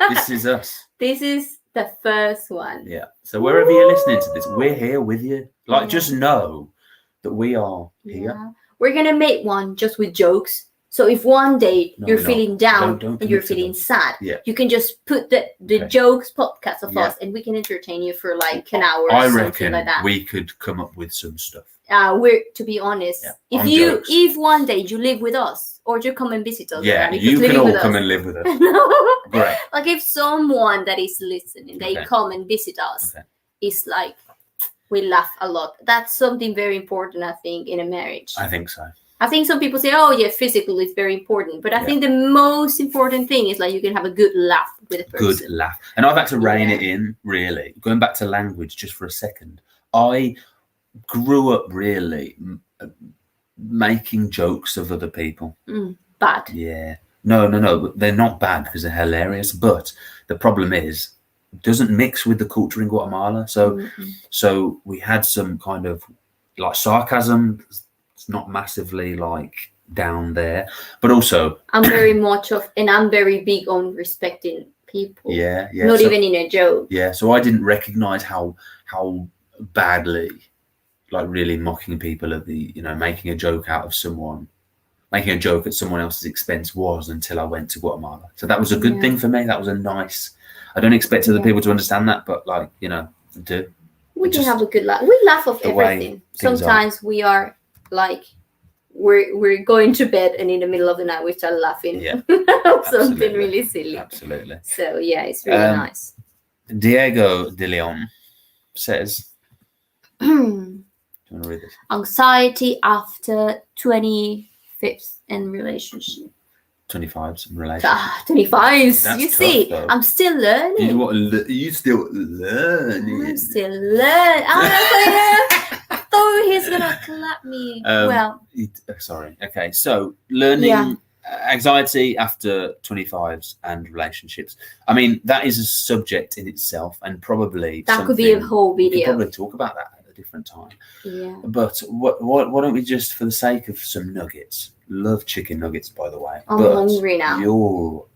S1: This is us.
S2: This is the first one.
S1: Yeah. So wherever you're listening to this, we're here with you. Like, just know that we are here.
S2: Yeah. We're going to make one just with jokes. So if one day you're feeling down and you're feeling sad, you can just put the jokes podcast of us, and we can entertain you for like an hour or something like that.
S1: We could come up with some stuff.
S2: To be honest, if one day you live with us or you come and visit us,
S1: you can all come and live with us. Great.
S2: Like if someone that is listening, they come and visit us, it's like we laugh a lot. That's something very important, I think, in a marriage.
S1: I think so.
S2: I think some people say, oh, yeah, physical is very important. But I think the most important thing is like you can have a good laugh with a person.
S1: Good laugh. And I've had to rein it in, really. Going back to language just for a second. I grew up really making jokes of other people.
S2: Bad.
S1: Yeah. No. They're not bad because they're hilarious. But the problem is, it doesn't mix with the culture in Guatemala. So we had some kind of like sarcasm. It's not massively like down there, but also
S2: I'm very I'm very big on respecting people.
S1: Yeah.
S2: Not even in a joke.
S1: Yeah. So I didn't recognize how badly, like really mocking people at the, making a joke out of someone, making a joke at someone else's expense was until I went to Guatemala. So that was a good thing for me. That was a nice. I don't expect other people to understand that, but like I do.
S2: We can have a good laugh. We laugh of everything. Sometimes we are. Like we're going to bed and in the middle of the night we start laughing something really silly.
S1: Absolutely.
S2: So it's really nice.
S1: Diego De Leon says, do you want to read this?
S2: Anxiety after 25th in relationship.
S1: 25s in relationship.
S2: 25s.
S1: That's
S2: you see,
S1: though.
S2: I'm still learning.
S1: You still learning.
S2: I'm still learning. I thought he's gonna clap me.
S1: Sorry. Okay. So learning anxiety after 25s and relationships. I mean, that is a subject in itself, and probably
S2: that could be a whole video.
S1: We could probably talk about that at a different time.
S2: Yeah.
S1: But why don't we just, for the sake of some nuggets? Love chicken nuggets, by the way.
S2: I'm hungry now.
S1: You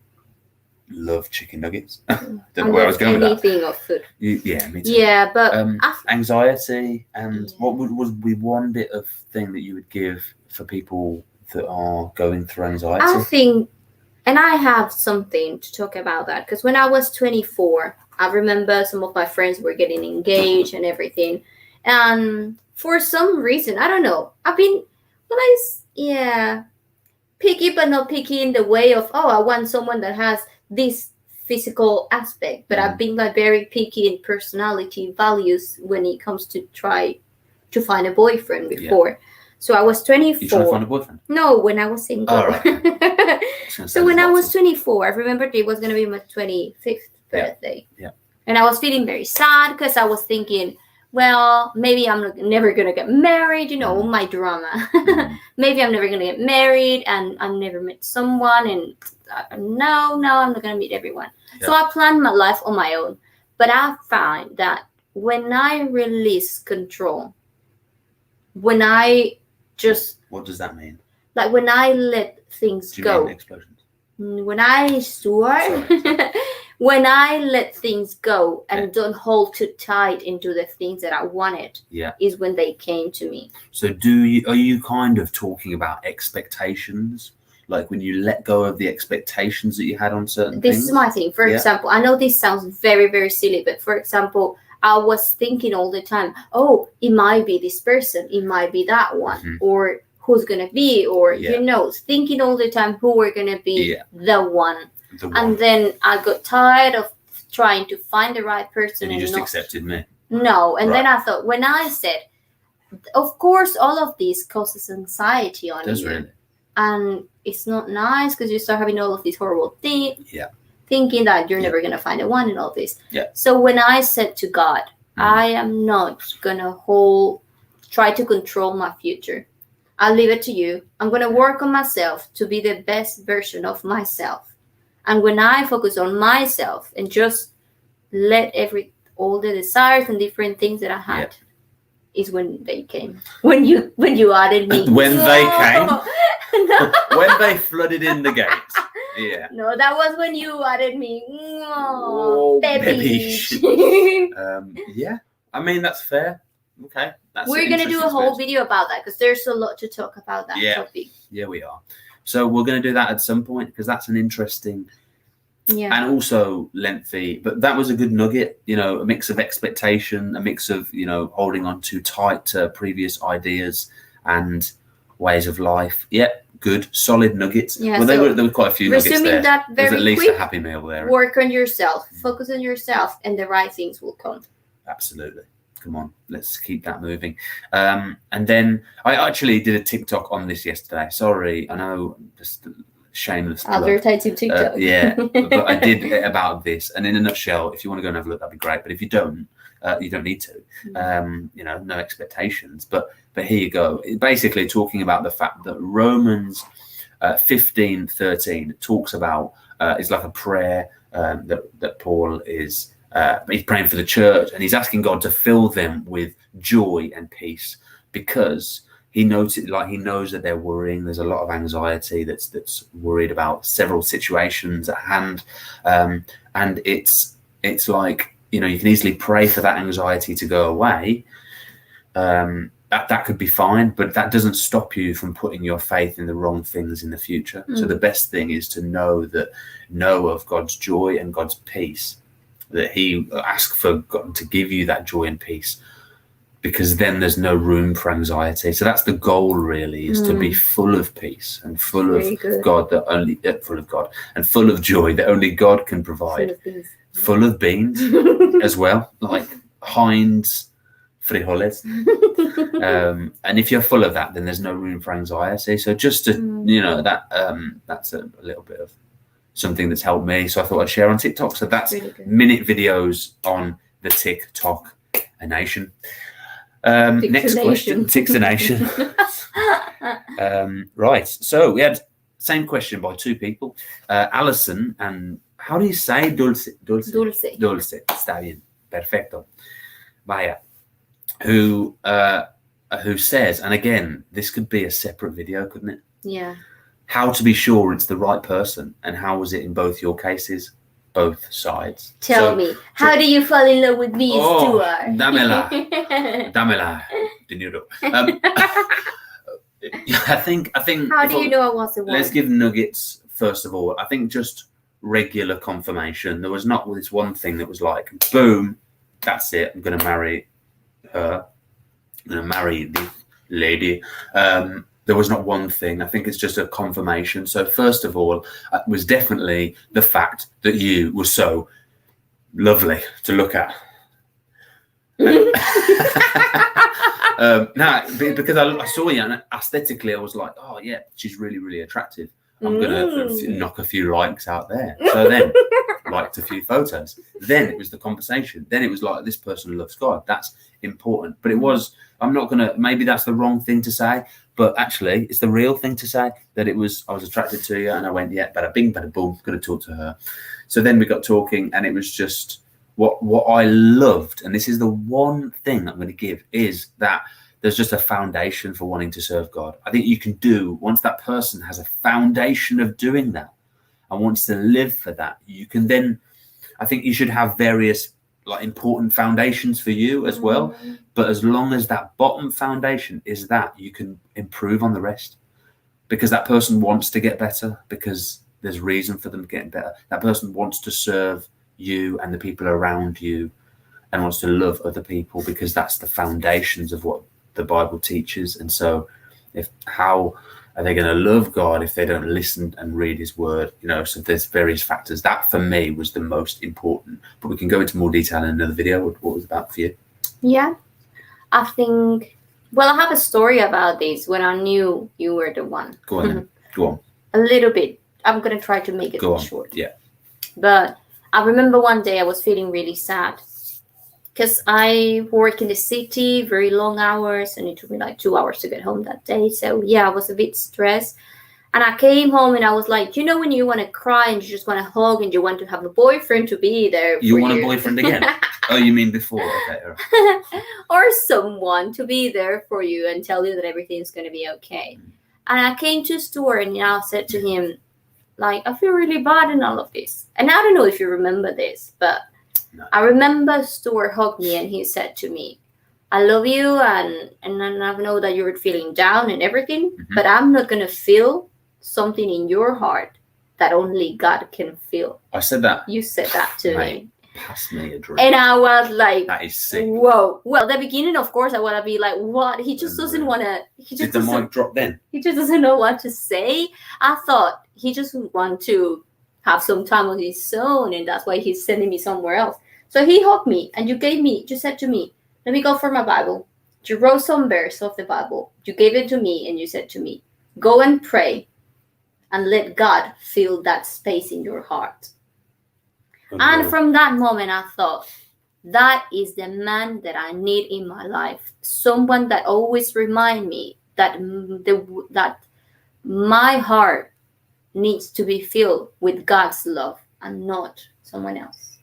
S1: love chicken nuggets. Don't know where I was going with that.
S2: Anything of food.
S1: Yeah, me too.
S2: Yeah, but
S1: anxiety and what would be one bit of thing that you would give for people that are going through anxiety?
S2: I think, and I have something to talk about that, because when I was 24, I remember some of my friends were getting engaged and everything, and for some reason, I don't know, I've been picky, but not picky in the way of, I want someone that has this physical aspect, but I've been like very picky in personality values when it comes to try to find a boyfriend before. So I was 24.
S1: You trying to find a boyfriend?
S2: No, when I was single.
S1: Oh, right.
S2: So when I was 24, I remembered it was going to be my 25th birthday.
S1: Yeah.
S2: And I was feeling very sad because I was thinking, well, maybe I'm never going to get married, my drama. Maybe I'm never going to get married and I've never met someone, and no, I'm not going to meet everyone. Yeah. So I planned my life on my own. But I find that when I release control, when I just...
S1: What does that mean?
S2: Like when I let things go.
S1: Do you mean explosions?
S2: When I when I let things go and don't hold too tight into the things that I wanted, is when they came to me.
S1: So are you kind of talking about expectations? Like when you let go of the expectations that you had on certain things?
S2: This is my thing. For example, I know this sounds very, very silly, but for example, I was thinking all the time, it might be this person, it might be that one, or who's going to be, or, thinking all the time who were going to be the one. And then I got tired of trying to find the right person.
S1: And you just accepted me?
S2: No. And then I thought, when I said, of course, all of this causes anxiety on you.
S1: Really?
S2: And it's not nice because you start having all of these horrible things.
S1: Yeah.
S2: thinking that you're never going to find the one and all this.
S1: Yeah.
S2: So when I said to God, I am not going to try to control my future. I'll leave it to you. I'm going to work on myself to be the best version of myself. And when I focus on myself and just let all the desires and different things that I had, is when they came. When you added me.
S1: When they came? When they flooded in the gates. Yeah.
S2: No, that was when you added me. Oh, baby.
S1: Yeah. I mean, that's fair. Okay.
S2: We're going to do a whole video about that because there's a lot to talk about that topic.
S1: Yeah, we are. So we're going to do that at some point because that's an interesting and also lengthy. But that was a good nugget, a mix of expectation, a mix of, holding on too tight to previous ideas and ways of life. Yeah, good, solid nuggets. Yeah, well, there were quite a few nuggets there.
S2: That very
S1: There's at least a happy meal there.
S2: Work on yourself, focus on yourself, and the right things will come.
S1: Absolutely. Come on, let's keep that moving. And then I actually did a TikTok on this yesterday. Sorry, I know, just shameless.
S2: Advertising TikTok.
S1: But I did about this. And in a nutshell, if you want to go and have a look, that'd be great. But if you don't need to. No expectations. But here you go. Basically talking about the fact that Romans 15:13 talks about is like a prayer that Paul is. He's praying for the church and he's asking God to fill them with joy and peace because he knows that they're worrying. There's a lot of anxiety that's worried about several situations at hand, and it's like you can easily pray for that anxiety to go away. That could be fine, but that doesn't stop you from putting your faith in the wrong things in the future. So the best thing is to know of God's joy and God's peace. That he asks for God to give you that joy and peace, because then there's no room for anxiety. So that's the goal, really, is to be full of peace and full of God, full of God and full of joy that only God can provide. Full of beans as well, like Heinz frijoles. And if you're full of that, then there's no room for anxiety. So just to that's a little bit of something that's helped me, so I thought I'd share on TikTok. So that's really minute videos on the TikTok nation. Next question, TikTok. Right, so we had same question by two people, Alison and how do you say Dulce? Está bien, perfecto. Vaya, who says, and again, this could be a separate video, couldn't it?
S2: Yeah.
S1: How to be sure it's the right person, and how was it in both your cases, both sides?
S2: Tell me, how do you fall in love with me, Stuart?
S1: Dámela, dinero. I think.
S2: How do you know I was the one?
S1: Let's give nuggets first of all. I think just regular confirmation. There was not this one thing that was like, boom, that's it. I'm going to marry her. I'm going to marry the lady. There was not one thing. I think it's just a confirmation. So first of all, it was definitely the fact that you were so lovely to look at. Because I saw you and aesthetically I was like, oh yeah, she's really, really attractive. I'm going to knock a few likes out there. So then liked a few photos. Then it was the conversation. Then it was like, this person loves God. That's important. But it was, maybe that's the wrong thing to say, but actually it's the real thing to say, that I was attracted to you and I went, yeah, bada bing, bada boom, going to talk to her. So then we got talking and it was just what I loved. And this is the one thing I'm going to give, is that there's just a foundation for wanting to serve God. I think you can do, once that person has a foundation of doing that and wants to live for that, you can then, I think you should have various like important foundations for you as well. But as long as that bottom foundation is that, you can improve on the rest, because that person wants to get better, because there's reason for them getting better. That person wants to serve you and the people around you and wants to love other people, because that's the foundations of what the Bible teaches. And so how are they going to love God if they don't listen and read his word? So there's various factors. That for me was the most important, but we can go into more detail in another video. What was that for you?
S2: Yeah, I think, I have a story about this when I knew you were the one.
S1: Go on then. Go on.
S2: A little bit. I'm going to try to make it short.
S1: Yeah.
S2: But I remember one day I was feeling really sad because I work in the city, very long hours, and it took me like 2 hours to get home that day. So yeah, I was a bit stressed. And I came home and I was like, you know, when you want to cry and you just want to hug and you want to have a boyfriend to be there for
S1: you. Want a boyfriend again? Oh, you mean before? Okay.
S2: Or someone to be there for you and tell you that everything's going to be okay. And I came to Stuart and I said to him, like, I feel really bad in all of this. And I don't know if you remember this, but
S1: no.
S2: I remember Stuart hugged me and he said to me, I love you and I know that you're feeling down and everything, but I'm not going to feel something in your heart that only God can feel.
S1: I said that.
S2: You said that to me.
S1: Pass me a drink.
S2: And I was like,
S1: that is sick.
S2: Whoa. Well, at the beginning, of course, I want to be like, what? He just doesn't want to.
S1: Did the mic drop then?
S2: He just doesn't know what to say. I thought he just would want to have some time on his own, and that's why he's sending me somewhere else. So he hugged me, and you said to me, let me go for my Bible. You wrote some verse of the Bible. You gave it to me, and you said to me, go and pray and let God fill that space in your heart. And from that moment, I thought, that is the man that I need in my life. Someone that always reminds me that that my heart needs to be filled with God's love and not someone else.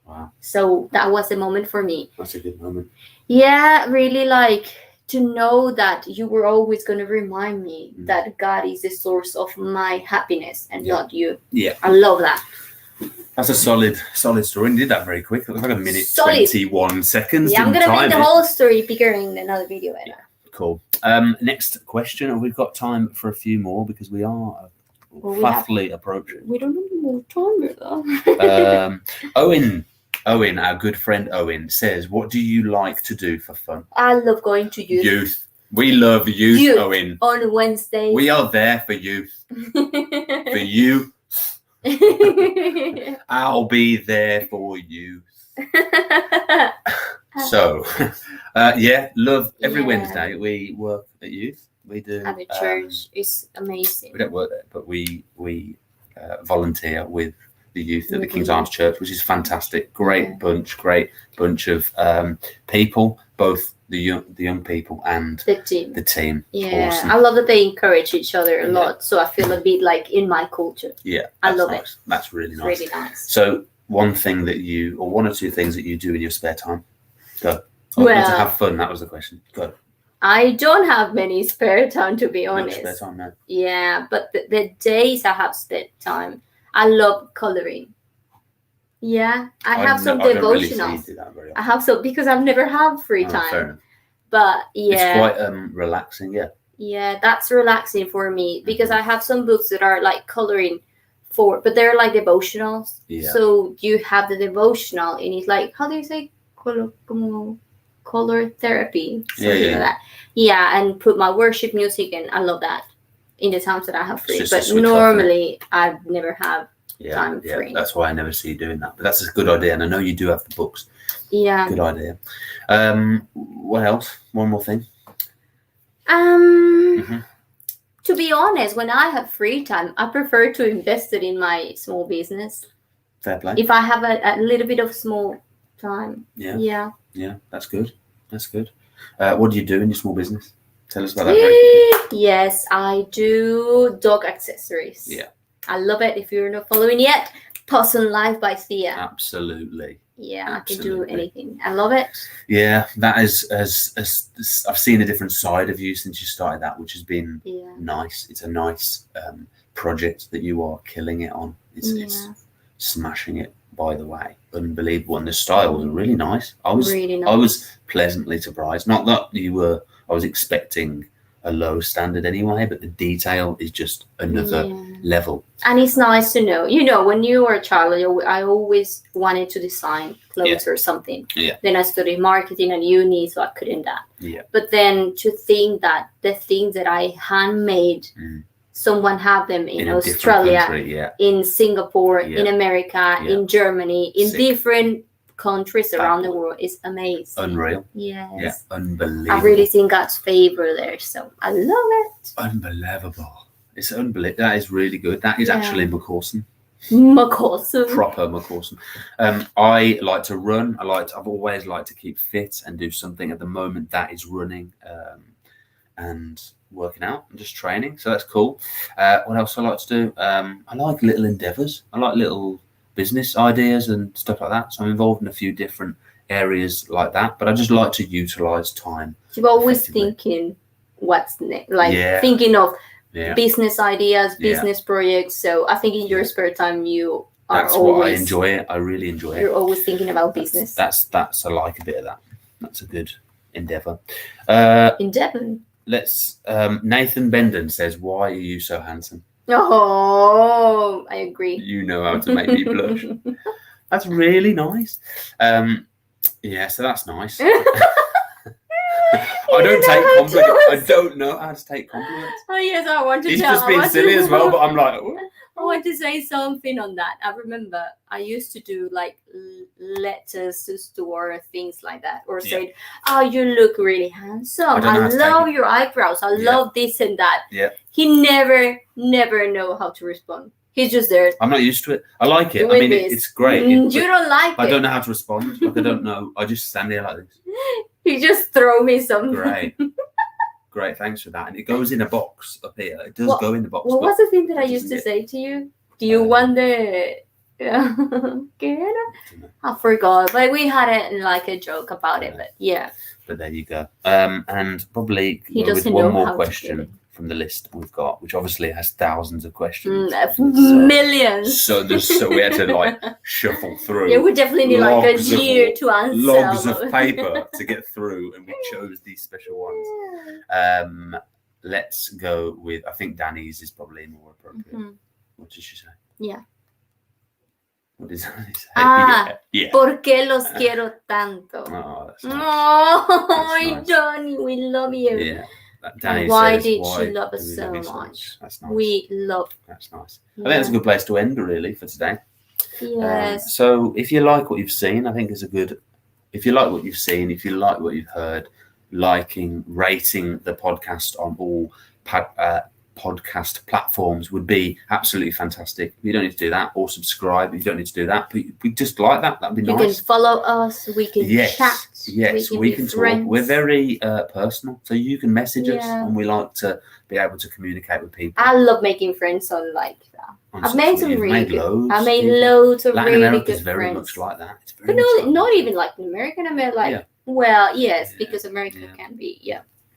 S1: Wow.
S2: So that was a moment for me.
S1: That's a good moment.
S2: Yeah, really, like, to know that you were always going to remind me that God is the source of my happiness and not you.
S1: Yeah.
S2: I love that.
S1: That's a solid story. And you did that very quick. It was like a minute, 21 seconds.
S2: Yeah, I'm going to make the whole story bigger in another video.
S1: Yeah, cool. Next question. We've got time for a few more because we are fastly approaching.
S2: We don't have more time though.
S1: Owen, our good friend Owen, says, what do you like to do for fun?
S2: I love going to youth.
S1: We love youth, Owen.
S2: On Wednesdays.
S1: We are there for youth. For you. I'll be there for you. So, love every Wednesday. We work at youth. We do
S2: at the church. It's amazing.
S1: We don't work there, but we volunteer with the youth at the King's Arms Church, which is fantastic. Great bunch of people, both the young people and the team.
S2: Yeah,
S1: awesome.
S2: I love that they encourage each other a lot. So I feel a bit like in my culture.
S1: Yeah,
S2: I love it.
S1: That's really nice.
S2: Really nice.
S1: So one or two things that you do in your spare time. Go. To have fun. That was the question. Go.
S2: I don't have many spare time, to be honest.
S1: No spare time, no.
S2: Yeah, but the days I have spare time, I love coloring. Yeah, I have some devotionals.
S1: Really
S2: I have some because I've never had free time.
S1: Fair.
S2: But yeah,
S1: it's quite relaxing. Yeah.
S2: Yeah, that's relaxing for me because I have some books that are like coloring but they're like devotionals.
S1: Yeah.
S2: So you have the devotional and it's like, how do you say color therapy? Something like that. Yeah, and put my worship music and I love that in the times that I have free. But normally I never have time free.
S1: That's why I never see you doing that. But that's a good idea. And I know you do have the books.
S2: Yeah.
S1: Good idea. What else? One more thing.
S2: To be honest, when I have free time, I prefer to invest it in my small business.
S1: Fair play.
S2: If I have a little bit of small time.
S1: Yeah, that's good. What do you do in your small business? Tell us about that very quickly.
S2: Yes, I do dog accessories.
S1: Yeah.
S2: I love it. If you're not following yet, Possum Life by Thea.
S1: Absolutely.
S2: Yeah, I can do anything. I love it.
S1: Yeah, that is as I've seen a different side of you since you started that, which has been nice. It's a nice project that you are killing it on. It's smashing it, by the way. Unbelievable. And the style was really nice. I was pleasantly surprised. Not that I was expecting a low standard anyway, but the detail is just another level. And
S2: it's nice to know. You know, when you were a child, I always wanted to design clothes or something.
S1: Yeah.
S2: Then I studied marketing at uni, so I couldn't that.
S1: Yeah.
S2: But then to think that the things that I handmade, someone have them in Australia, in Singapore, in America, in Germany, in different countries around the world is amazing.
S1: Unreal.
S2: Yes.
S1: Yeah, unbelievable.
S2: I really think God's favor there, so I love it.
S1: Unbelievable. It's unbelievable. That is really good. That is actually McCawesome.
S2: McCawesome.
S1: Proper McCawesome. I like to run. I've always liked to keep fit and do something at the moment that is running and working out and just training. So that's cool. What else I like to do? I like little endeavors. I like little business ideas and stuff like that. So I'm involved in a few different areas like that, but I just like to utilize time.
S2: You're always thinking what's next, thinking of business ideas, business projects. So I think in your spare time, that's always,
S1: what I enjoy it. I really enjoy it.
S2: You're always thinking about business.
S1: That's I like a bit of that. That's a good endeavor. Let's. Nathan Benden says, "Why are you so handsome?"
S2: Oh, I agree.
S1: You know how to make me blush. That's really nice. So that's nice. I don't take compliments. I don't know how to take compliments.
S2: Oh yes, I want to.
S1: He's just being silly as well, but I'm like.
S2: I want to say something on that. I remember I used to do like letters to Stuart, things like that, or say, "Oh, you look really handsome. I love your eyebrows. I love this and that."
S1: Yeah.
S2: He never know how to respond. He's just there.
S1: I'm not used to it. I like it. I mean, it's great.
S2: You don't like it.
S1: I don't know how to respond. Like I don't know. I just stand there like this.
S2: You just throw me something.
S1: Great, thanks for that. And it goes in a box up here. It does go in the box.
S2: What was the thing that I used to say to you? Do you want the... I forgot. But we had it like a joke about it. But yeah.
S1: But there you go. And probably with one more question from the list we've got, which obviously has thousands of questions.
S2: Millions.
S1: So we had to like shuffle through.
S2: Yeah, we definitely need like a year to answer.
S1: Logs of paper to get through, and we chose these special ones. Let's go with, I think Danny's is probably more appropriate. Mm-hmm. What did she say?
S2: Yeah.
S1: What did Danny say? Yeah.
S2: ¿Por qué los quiero tanto?
S1: Oh, that's nice.
S2: Oh, Johnny, we love you.
S1: Yeah. Danny
S2: why
S1: says,
S2: did she love us so much?
S1: That's nice.
S2: We love.
S1: That's nice. I think that's a good place to end, really, for today.
S2: Yes.
S1: So if you like what you've seen, I think it's a good. If you like what you've seen, if you like what you've heard, rating the podcast on all podcast platforms would be absolutely fantastic. You don't need to do that, or subscribe. You don't need to do that, but we just like that. That'd be nice.
S2: You can follow us. We can chat.
S1: Yes, we can talk. We're very personal, so you can message us, and we like to be able to communicate with people.
S2: I love making friends on like that. I've made some really good. I made loads of
S1: Latin
S2: really
S1: America
S2: good
S1: is very
S2: friends.
S1: much like that. It's very
S2: but not even like American. I mean, like because America can be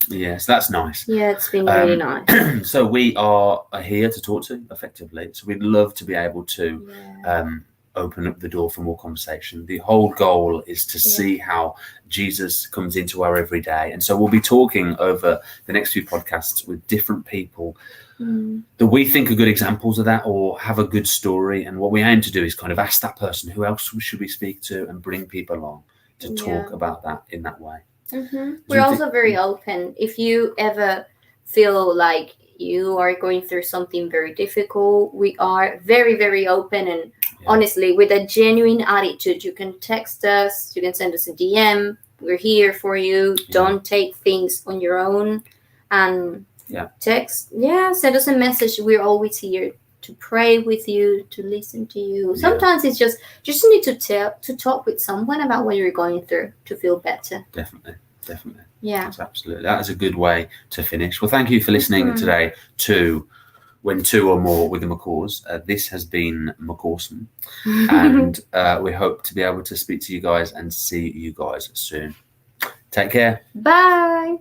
S1: Yes, that's nice.
S2: Yeah, it's been really nice.
S1: So we are here to talk to effectively. So we'd love to be able to open up the door for more conversation. The whole goal is to see how Jesus comes into our everyday. And so we'll be talking over the next few podcasts with different people that we think are good examples of that or have a good story. And what we aim to do is kind of ask that person, who else should we speak to, and bring people along to talk about that in that way.
S2: Mm-hmm. We're also very open. If you ever feel like you are going through something very difficult, we are very, very open. And honestly, with a genuine attitude, you can text us, you can send us a DM. We're here for you. Don't take things on your own. And send us a message. We're always here to pray with you, to listen to you. Sometimes it's just need to talk with someone about what you're going through to feel better.
S1: Definitely.
S2: Yeah.
S1: That's absolutely. That is a good way to finish. Well, thank you for listening today to When Two or More with the McCaws. This has been McCawesome, and we hope to be able to speak to you guys and see you guys soon. Take care.
S2: Bye.